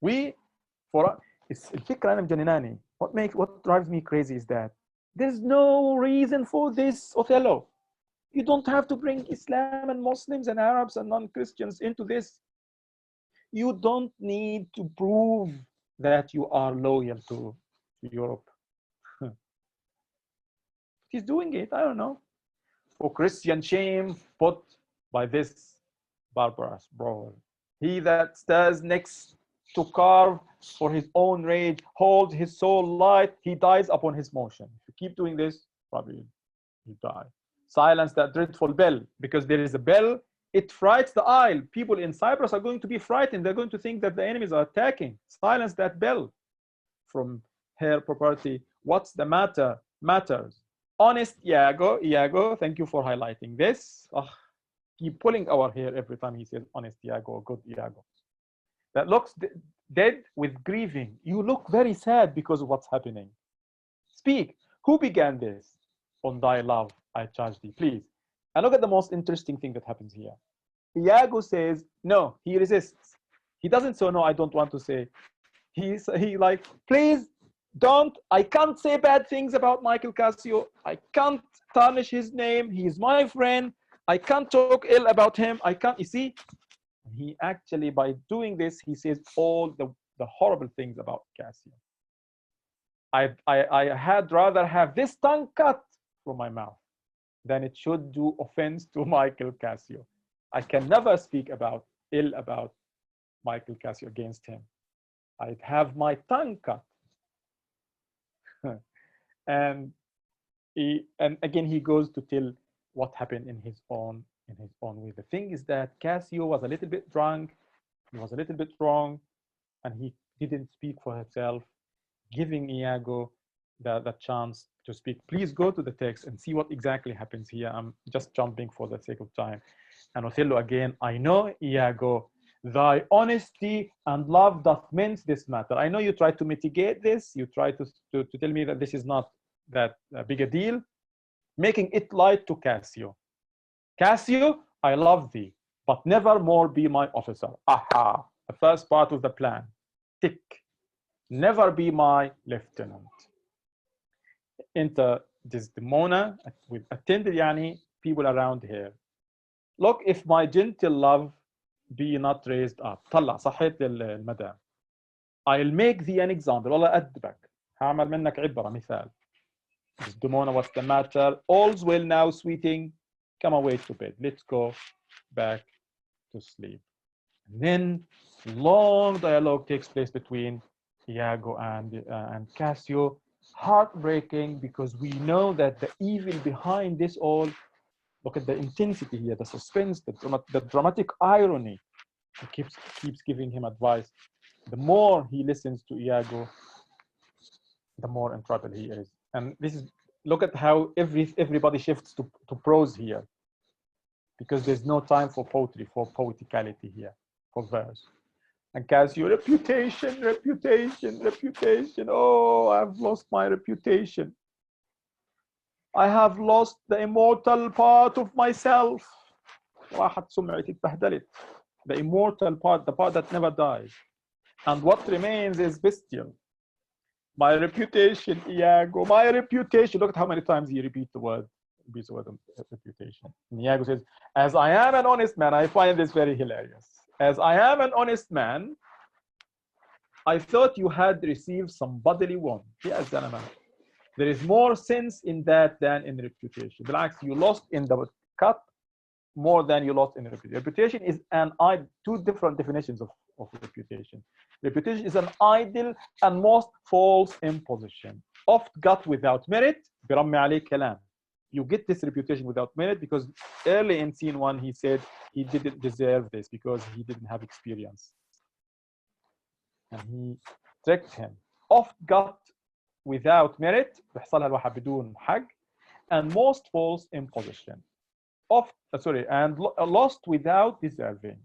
It's الفكرة أنا مجنناني. What drives me crazy is that there's no reason for this, Othello. You don't have to bring Islam and Muslims and Arabs and non-Christians into this. You don't need to prove that you are loyal to Europe. He's doing it, I don't know, for Christian shame put by this barbarous brawler. He that stands next to carve for his own rage, holds his soul light, he dies upon his motion. If you keep doing this, probably you die. Silence that dreadful bell, because there is a bell, it frights the isle. People in Cyprus are going to be frightened. They're going to think that the enemies are attacking. Silence that bell. From her property, what's the matter? Matters. Honest Iago, thank you for highlighting this. Keep pulling our hair every time he says honest Iago, good Iago. That looks dead with grieving. You look very sad because of what's happening. Speak. Who began this? On thy love, I charge thee, please. And look at the most interesting thing that happens here. Iago says, no, he resists. He doesn't say, no, I don't want to say. He like, please don't, I can't say bad things about Michael Cassio. I can't tarnish his name. He's my friend. I can't talk ill about him. I can't, you see? He actually, by doing this, he says all the horrible things about Cassio. I had rather have this tongue cut from my mouth than it should do offense to Michael Cassio. I can never speak ill about Michael Cassio against him. I'd have my tongue cut. and again he goes to tell what happened in his own way. The thing is that Cassio was a little bit drunk, he was a little bit wrong, and he didn't speak for himself, giving Iago the chance to speak. Please go to the text and see what exactly happens here. I'm just jumping for the sake of time. And Othello again, I know, Iago, thy honesty and love doth mince this matter. I know you try to mitigate this. You try to tell me that this is not that big a deal, making it light to Cassio. Cassio, I love thee. but never more be my officer. Aha, the first part of the plan. Tick. Never be my lieutenant. Enter Desdemona with attended يعني people around here. Look, if my gentle love be not raised up. طلع صحيت للمدام. I'll make thee an example. والله أدبك. هعمل منك عبرة مثال. Desdemona, what's the matter? All's well now, sweeting. Come away to bed. Let's go back to sleep. And then long dialogue takes place between Iago and Cassio. Heartbreaking, because we know that the evil behind this all, look at the intensity here, the suspense, the dramatic irony. He keeps giving him advice. The more he listens to Iago, the more in trouble he is. And this is, look at how everybody shifts to prose here, because there's no time for poetry, for poeticality here, for verse. And Cassio, reputation, reputation, reputation. Oh, I've lost my reputation. I have lost the immortal part of myself. راحت سمعتي اتبهدلت. The immortal part, the part that never dies. And what remains is bestial. My reputation, Iago, my reputation. Look at how many times he repeats the word reputation. And Iago says, as I am an honest man, I find this very hilarious. As I am an honest man, I thought you had received some bodily wound. Yes, there is more sense in that than in reputation. بالعكس, you lost in the cut more than you lost in reputation. Reputation is two different definitions of reputation. Reputation is an idle and most false imposition, oft got without merit. برمي عليه كلام. You get this reputation without merit because early in scene 1 he said he didn't deserve this because he didn't have experience. And he tricked him. Oft got without merit, بيحصلها الواحد بدون حق, and most false imposition. And lost without deserving.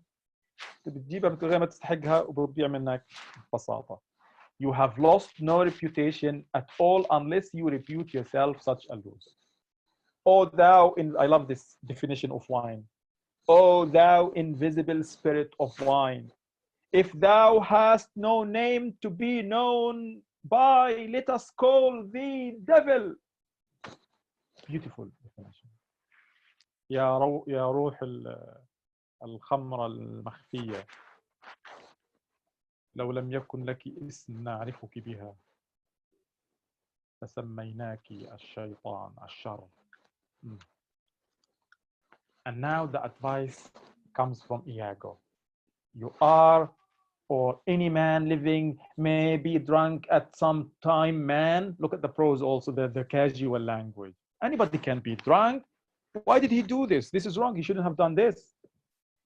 بتجيبها من غير ما تستحقها وبتضيع منك ببساطة. You have lost no reputation at all unless you repute yourself such a loser. Oh thou, I love this definition of wine. Oh thou invisible spirit of wine, if thou hast no name to be known by, let us call thee devil. Beautiful definition. يا روح الخمرة المخفية، لو لم يكن لك اسم نعرفك بها فسميناك الشيطان الشر. And now the advice comes from Iago. You are, or any man living may be drunk at some time, man. Look at the prose also, the casual language. Anybody can be drunk. Why did he do this? This is wrong. He shouldn't have done this.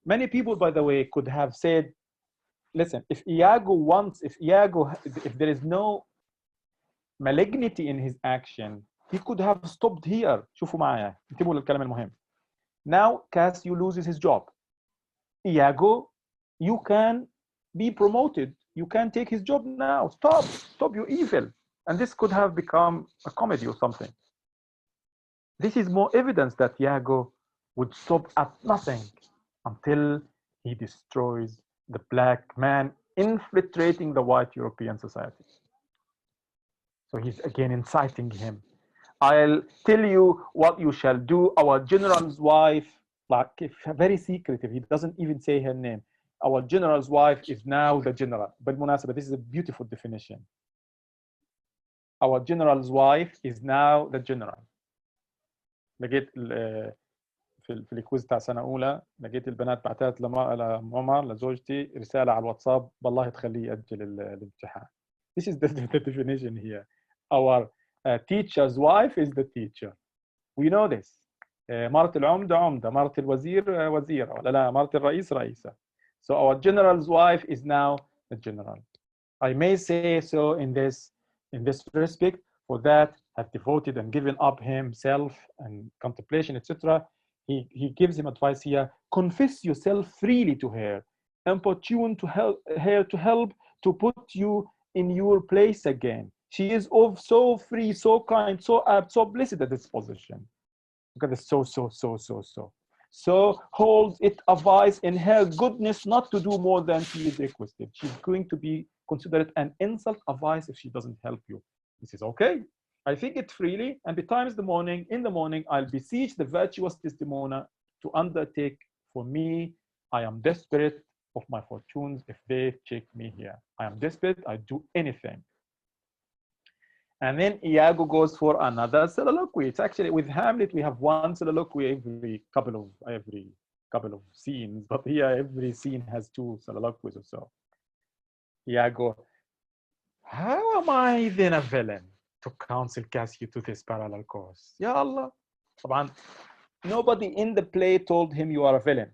Many people, by the way, could have said, listen, if there is no malignity in his action, he could have stopped here. شوفوا معايا. انتبهوا للكلام المهم. Now Cassio loses his job. Iago, you can be promoted. You can take his job now. Stop, you're evil. And this could have become a comedy or something. This is more evidence that Iago would stop at nothing until he destroys the black man infiltrating the white European society. So he's again inciting him. I'll tell you what you shall do. Our general's wife, like very secretive, he doesn't even say her name. Our general's wife is now the general. بالمناسبة, this is a beautiful definition. Our general's wife is now the general. لقيت في الكويز تاع سنة أولى، لقيت البنات بعتت لماما لزوجتي رسالة على الواتساب بالله تخليه يأجل الامتحان. This is the definition here. Our teacher's wife is the teacher. We know this. مرة العمدة عمدة، مرة الوزير وزيرة، ولا لا مرة الرئيس رئيسة. So our general's wife is now the general. I may say so in this respect, for that have devoted and given up himself and contemplation, etc. He gives him advice here. Confess yourself freely to her, importune to her to help to put you in your place again. She is of so free, so kind, so apt, so blessed at this position. Look at this, so. So holds it a vice in her goodness not to do more than she is requested. She's going to be considered an insult, a vice, if she doesn't help you. He says, okay, I think it freely, and betimes in the morning, I'll beseech the virtuous Desdemona to undertake for me. I am desperate of my fortunes if they check me here. I am desperate, I'd do anything. And then Iago goes for another soliloquy. It's actually, with Hamlet, we have one soliloquy every couple of scenes, but here every scene has two soliloquies or so. Iago, how am I then a villain to counsel Cassio to this parallel course? Ya Allah. Nobody in the play told him you are a villain,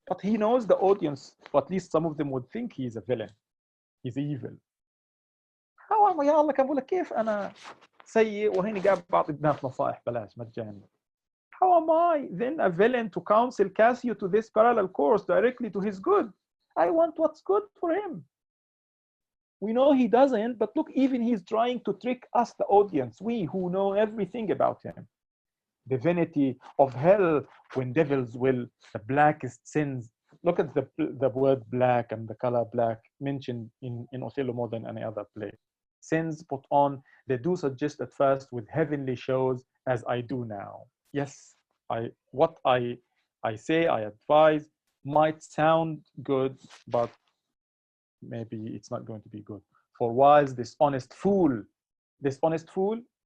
but he knows the audience, or at least some of them would think he is a villain. He's evil. How am I, يا الله كان بقول لك كيف أنا سيء وهيني قاعد بعطي بنات نصائح بلاش مجاني. How am I then a villain to counsel Cassio to this parallel course directly to his good? I want what's good for him. We know he doesn't, but look, even he's trying to trick us, the audience, we who know everything about him. Divinity of hell, when devils will, the blackest sins. Look at the word black and the color black mentioned in Othello more than any other play. Sins put on, they do suggest at first with heavenly shows, as I do now. Yes, what I say, I advise, might sound good, but maybe it's not going to be good. For whilst this honest fool,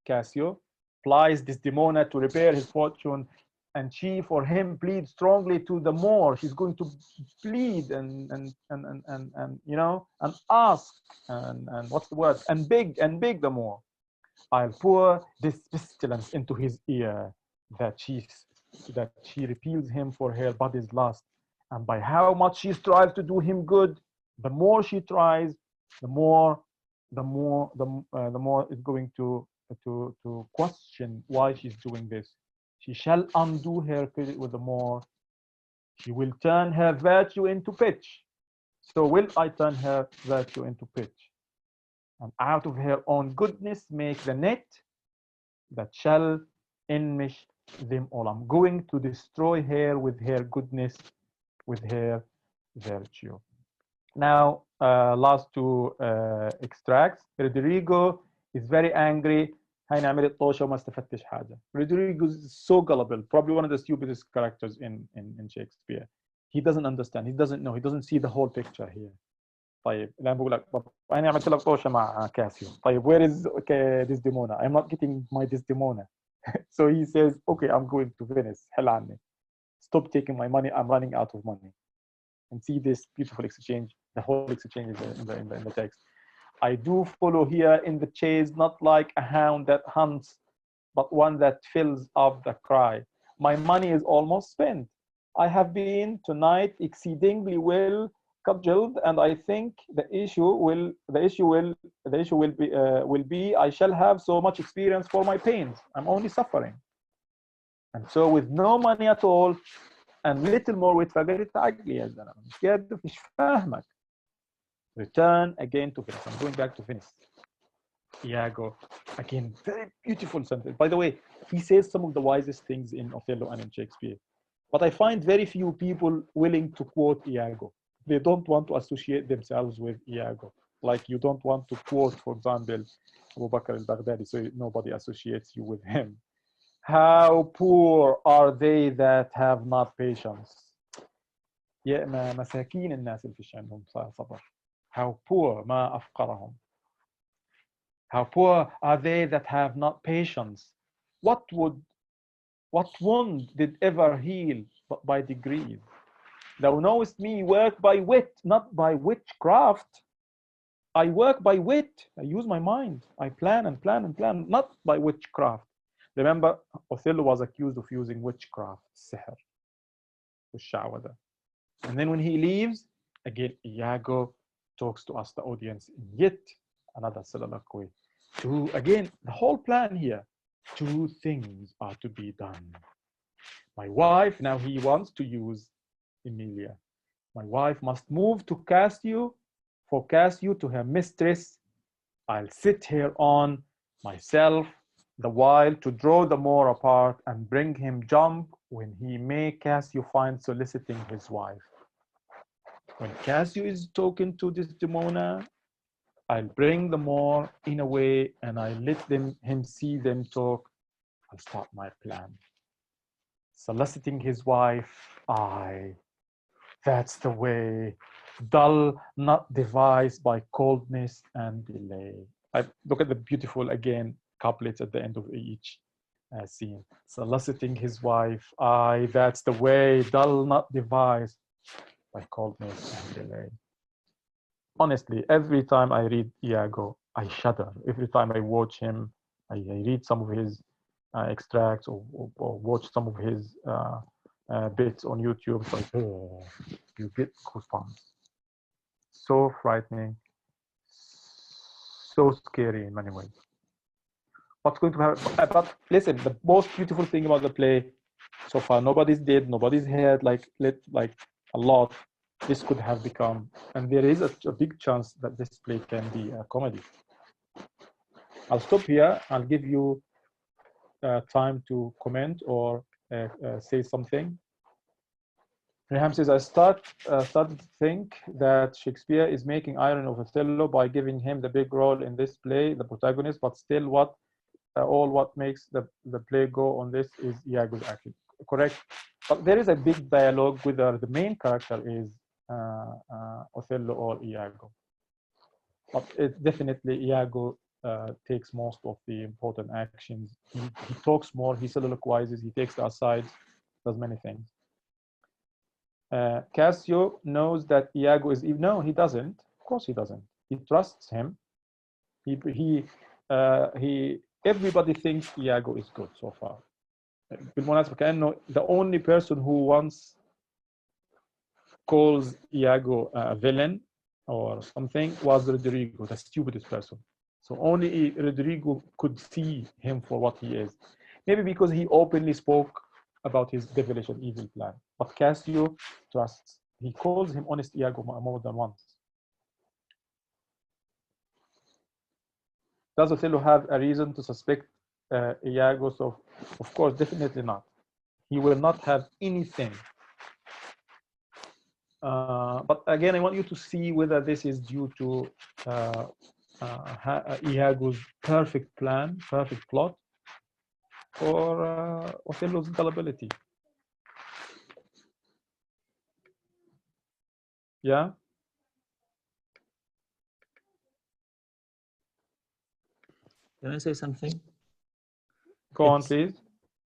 Cassio, plies Desdemona to repair his fortune, and she for him pleads strongly to the more. She's going to plead and you know, and ask and what's the word, and beg the more. I'll pour this pestilence into his ear, that she repeals him for her body's lust, and by how much she strives to do him good, the more she tries, the more it's going to question why she's doing this. She shall undo her credit with the more. She will turn her virtue into pitch. So will I turn her virtue into pitch, and out of her own goodness make the net that shall enmesh them all. I'm going to destroy her with her goodness, with her virtue. Now, last two extracts. Rodrigo is very angry. هاي عملت طوشة وما استفدتش حاجة. Rodrigo is so gullible, probably one of the stupidest characters in Shakespeare. He doesn't understand, he doesn't know, he doesn't see the whole picture here. طيب الآن بقول لك طب أنا عملت لك طوشة مع كاسيو. طيب where is Desdemona? I'm not getting my Desdemona. So he says, okay, I'm going to Venice. حل عني. Stop taking my money, I'm running out of money. And see this beautiful exchange. The whole exchange is in the text. I do follow here in the chase, not like a hound that hunts, but one that fills up the cry. My money is almost spent. I have been tonight exceedingly well cudgeled, and I think the issue will be I shall have so much experience for my pains. I'm only suffering. And so with no money at all and little more with فقرت عقلي يا زلمة مش قادر مش فاهمك. Return again to Venice. I'm going back to Venice. Iago, again, very beautiful sentence. By the way, he says some of the wisest things in Othello and in Shakespeare. But I find very few people willing to quote Iago. They don't want to associate themselves with Iago. Like you don't want to quote, for example, Abu Bakr al-Baghdadi, so nobody associates you with him. How poor are they that have not patience? يا مساكين الناس اللي فيش عندهم صبر. How poor, ما أفقرهم. How poor are they that have not patience? What wound did ever heal but by degrees? Thou knowest me work by wit, not by witchcraft. I work by wit. I use my mind. I plan and plan and plan, not by witchcraft. Remember, Othello was accused of using witchcraft, sihr, والشعوذة. And then when he leaves, again, Iago talks to us, the audience, in yet another soliloquy. Again, the whole plan here. Two things are to be done. My wife, now he wants to use Emilia. My wife must move to Cassio, to her mistress. I'll sit here on myself the while to draw the more apart and bring him jump when he may Cassio find soliciting his wife. When Cassio is talking to Desdemona, I'll bring the more in a way and I let him see them talk. I'll start my plan. Soliciting his wife, that's the way. Dull, not devised by coldness and delay. Look at the beautiful, again, couplets at the end of each scene. Soliciting his wife, that's the way. Dull, not devised by coldness and delay. Honestly, every time I read Iago, I shudder. Every time I watch him, I read some of his extracts or watch some of his bits on YouTube. It's like, oh, you get goosebumps. So frightening, so scary in many ways. What's going to happen? But listen, the most beautiful thing about the play so far, nobody's dead, nobody's hurt, like a lot. This could have become, and there is a big chance that this play can be a comedy. I'll stop here. I'll give you time to comment or say something. Reham says, I started to think that Shakespeare is making iron of Othello by giving him the big role in this play, the protagonist, but still what makes the play go on this is Iago's acting. Correct? But there is a big dialogue whether the main character is Othello or Iago. But it's definitely Iago takes most of the important actions. He talks more, he soliloquizes, he takes the asides, does many things. Cassio knows that Iago is evil. No, he doesn't. Of course he doesn't. He trusts him. Everybody thinks Iago is good so far. The only person who once calls Iago a villain or something was Rodrigo, the stupidest person. So only Rodrigo could see him for what he is. Maybe because he openly spoke about his devilish and evil plan. But Cassio trusts. He calls him honest Iago more than once. Does Othello have a reason to suspect Iago? So, of course, definitely not. He will not have anything. But again, I want you to see whether this is due to Iago's perfect plan, perfect plot, or Othello's gullibility. Yeah? Can I say something? Go on, please.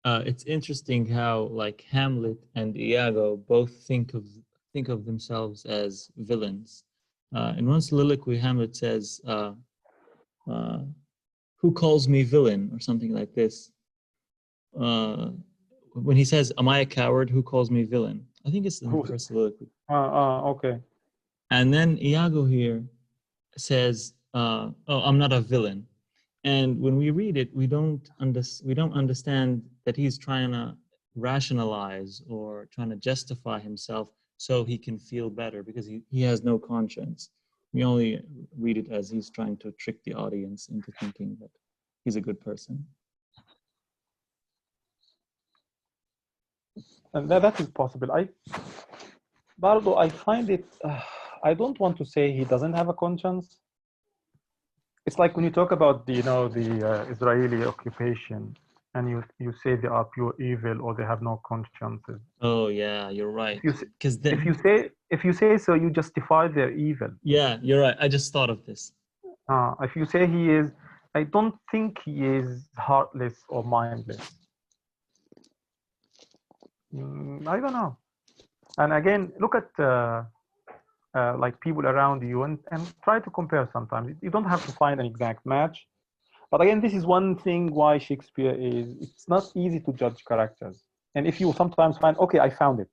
It's interesting how, like, Hamlet and Iago both think of themselves as villains. In one soliloquy, Hamlet says, "Who calls me villain?" or something like this. When he says, "Am I a coward? Who calls me villain?" I think it's in the first soliloquy. Okay. And then Iago here says, "Oh, I'm not a villain." And when we read it, we don't understand that he's trying to rationalize or trying to justify himself so he can feel better, because he has no conscience. We only read it as he's trying to trick the audience into thinking that he's a good person. And that is possible. Bardo, I find it, I don't want to say he doesn't have a conscience. It's like when you talk about the Israeli occupation, and you say they are pure evil or they have no consciences. Oh yeah, you're right. If you say so, you justify their evil. Yeah, you're right. I just thought of this. If you say he is, I don't think he is heartless or mindless. I don't know. And again, look at like people around you and try to compare sometimes. You don't have to find an exact match. But again, this is one thing why Shakespeare it's not easy to judge characters. And if you sometimes find, okay, I found it.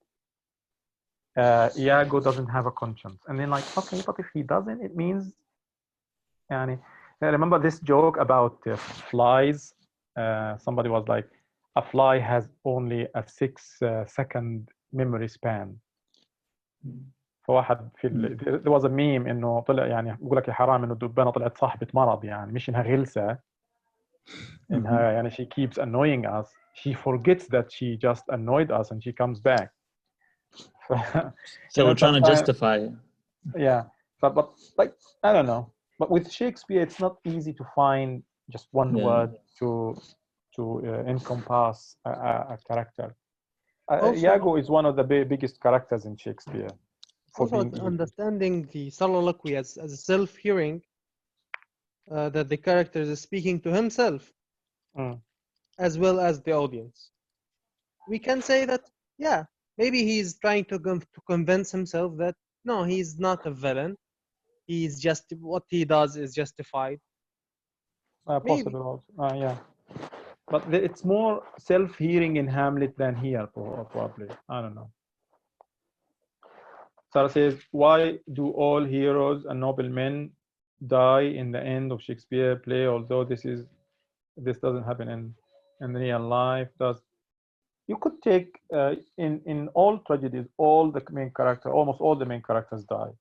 Iago doesn't have a conscience. And then like, okay, but if he doesn't, it means, I remember this joke about flies. Somebody was like, a fly has only a 6-second memory span. فواحد there was a meme انه طلع يعني بقول لك يا حرام انه الدبانه طلعت صاحبه مرض، يعني مش انها غلسه in her, and she keeps annoying us. She forgets that she just annoyed us, and she comes back. So we're trying to justify it. Yeah, but like, I don't know. But with Shakespeare, it's not easy to find just one word to encompass a character. Iago is one of the biggest characters in Shakespeare. Also, understanding the soliloquy as a self-hearing, that the character is speaking to himself as well as the audience. We can say that, yeah, maybe he's trying to convince himself that no, he's not a villain. He's just, what he does is justified. Possible also. Yeah. But it's more self-hearing in Hamlet than here, probably. I don't know. Sarah says, why do all heroes and noblemen die in the end of Shakespeare play, although this doesn't happen in real life? You could take in all tragedies, almost all the main characters die.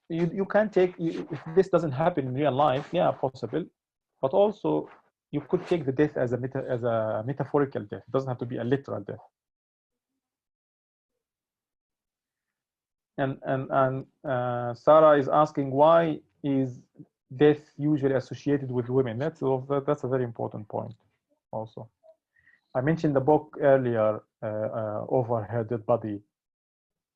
You can take, if this doesn't happen in real life, yeah, possible, but also you could take the death as a metaphorical death. It doesn't have to be a literal death. And Sarah is asking, why is death usually associated with women? That's a very important point also. I mentioned the book earlier, Over Her Dead Body.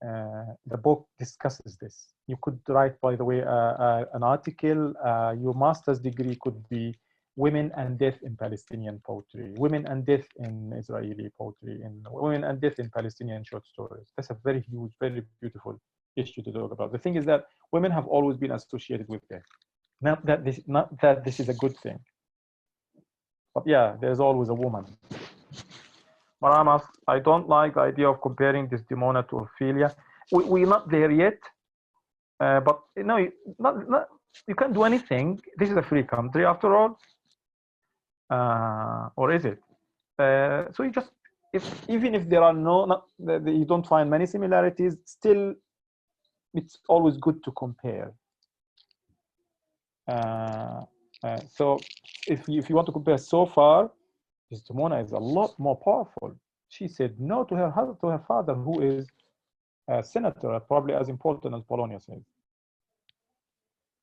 The book discusses this. You could write, by the way, an article. Your master's degree could be women and death in Palestinian poetry, women and death in Israeli poetry, and women and death in Palestinian short stories. That's a very huge, very beautiful issue to talk about. The thing is that women have always been associated with death. Not that this is a good thing, but yeah, there's always a woman. Maramas, I don't like the idea of comparing Desdemona to Ophelia. We're not there yet, but no, you can't do anything. This is a free country after all, or is it? So you just, even if there are you don't find many similarities, still, it's always good to compare. So if you want to compare so far, Desdemona is a lot more powerful. She said no to her father, who is a senator, probably as important as Polonius is.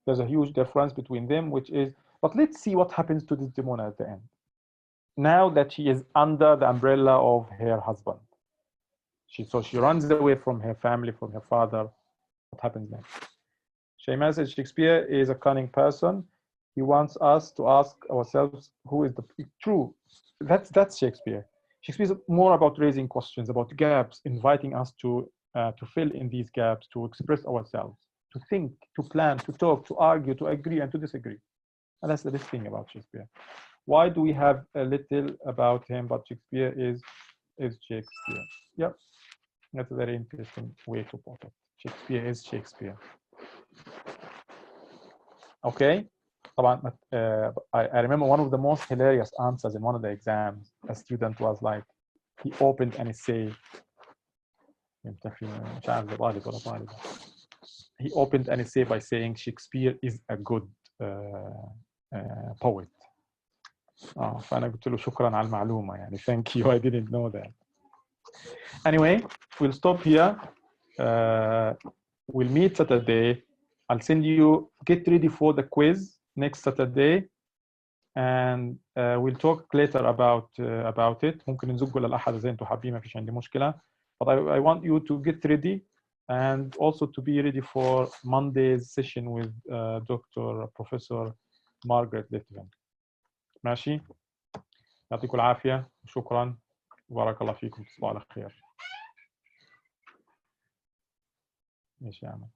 There's a huge difference between them, which is, but let's see what happens to Desdemona at the end. Now that she is under the umbrella of her husband. She runs away from her family, from her father. What happens next? Shayma says Shakespeare is a cunning person. He wants us to ask ourselves, who is the true? That's Shakespeare. Shakespeare is more about raising questions, about gaps, inviting us to fill in these gaps, to express ourselves, to think, to plan, to talk, to argue, to agree, and to disagree. And that's the best thing about Shakespeare. Why do we have a little about him, but Shakespeare is Shakespeare? Yep, that's a very interesting way to put it. Shakespeare is Shakespeare. Okay. I remember one of the most hilarious answers in one of the exams. A student was like, he opened an essay. He opened an essay by saying Shakespeare is a good poet. فأنا قلت له شكرا على المعلومة يعني. Thank you, I didn't know that. Anyway, we'll stop here. We'll meet Saturday. I'll send you, get ready for the quiz next Saturday, and we'll talk later about it. ممكن نزقه للأحد إذا أنتم حابين، ما فيش عندي مشكلة. But I want you to get ready and also to be ready for Monday's session with Professor Margaret Litvin. ماشي؟ يعطيكم العافية، شكرا، بارك الله فيكم، تصبحوا على خير. ماشي يا عم.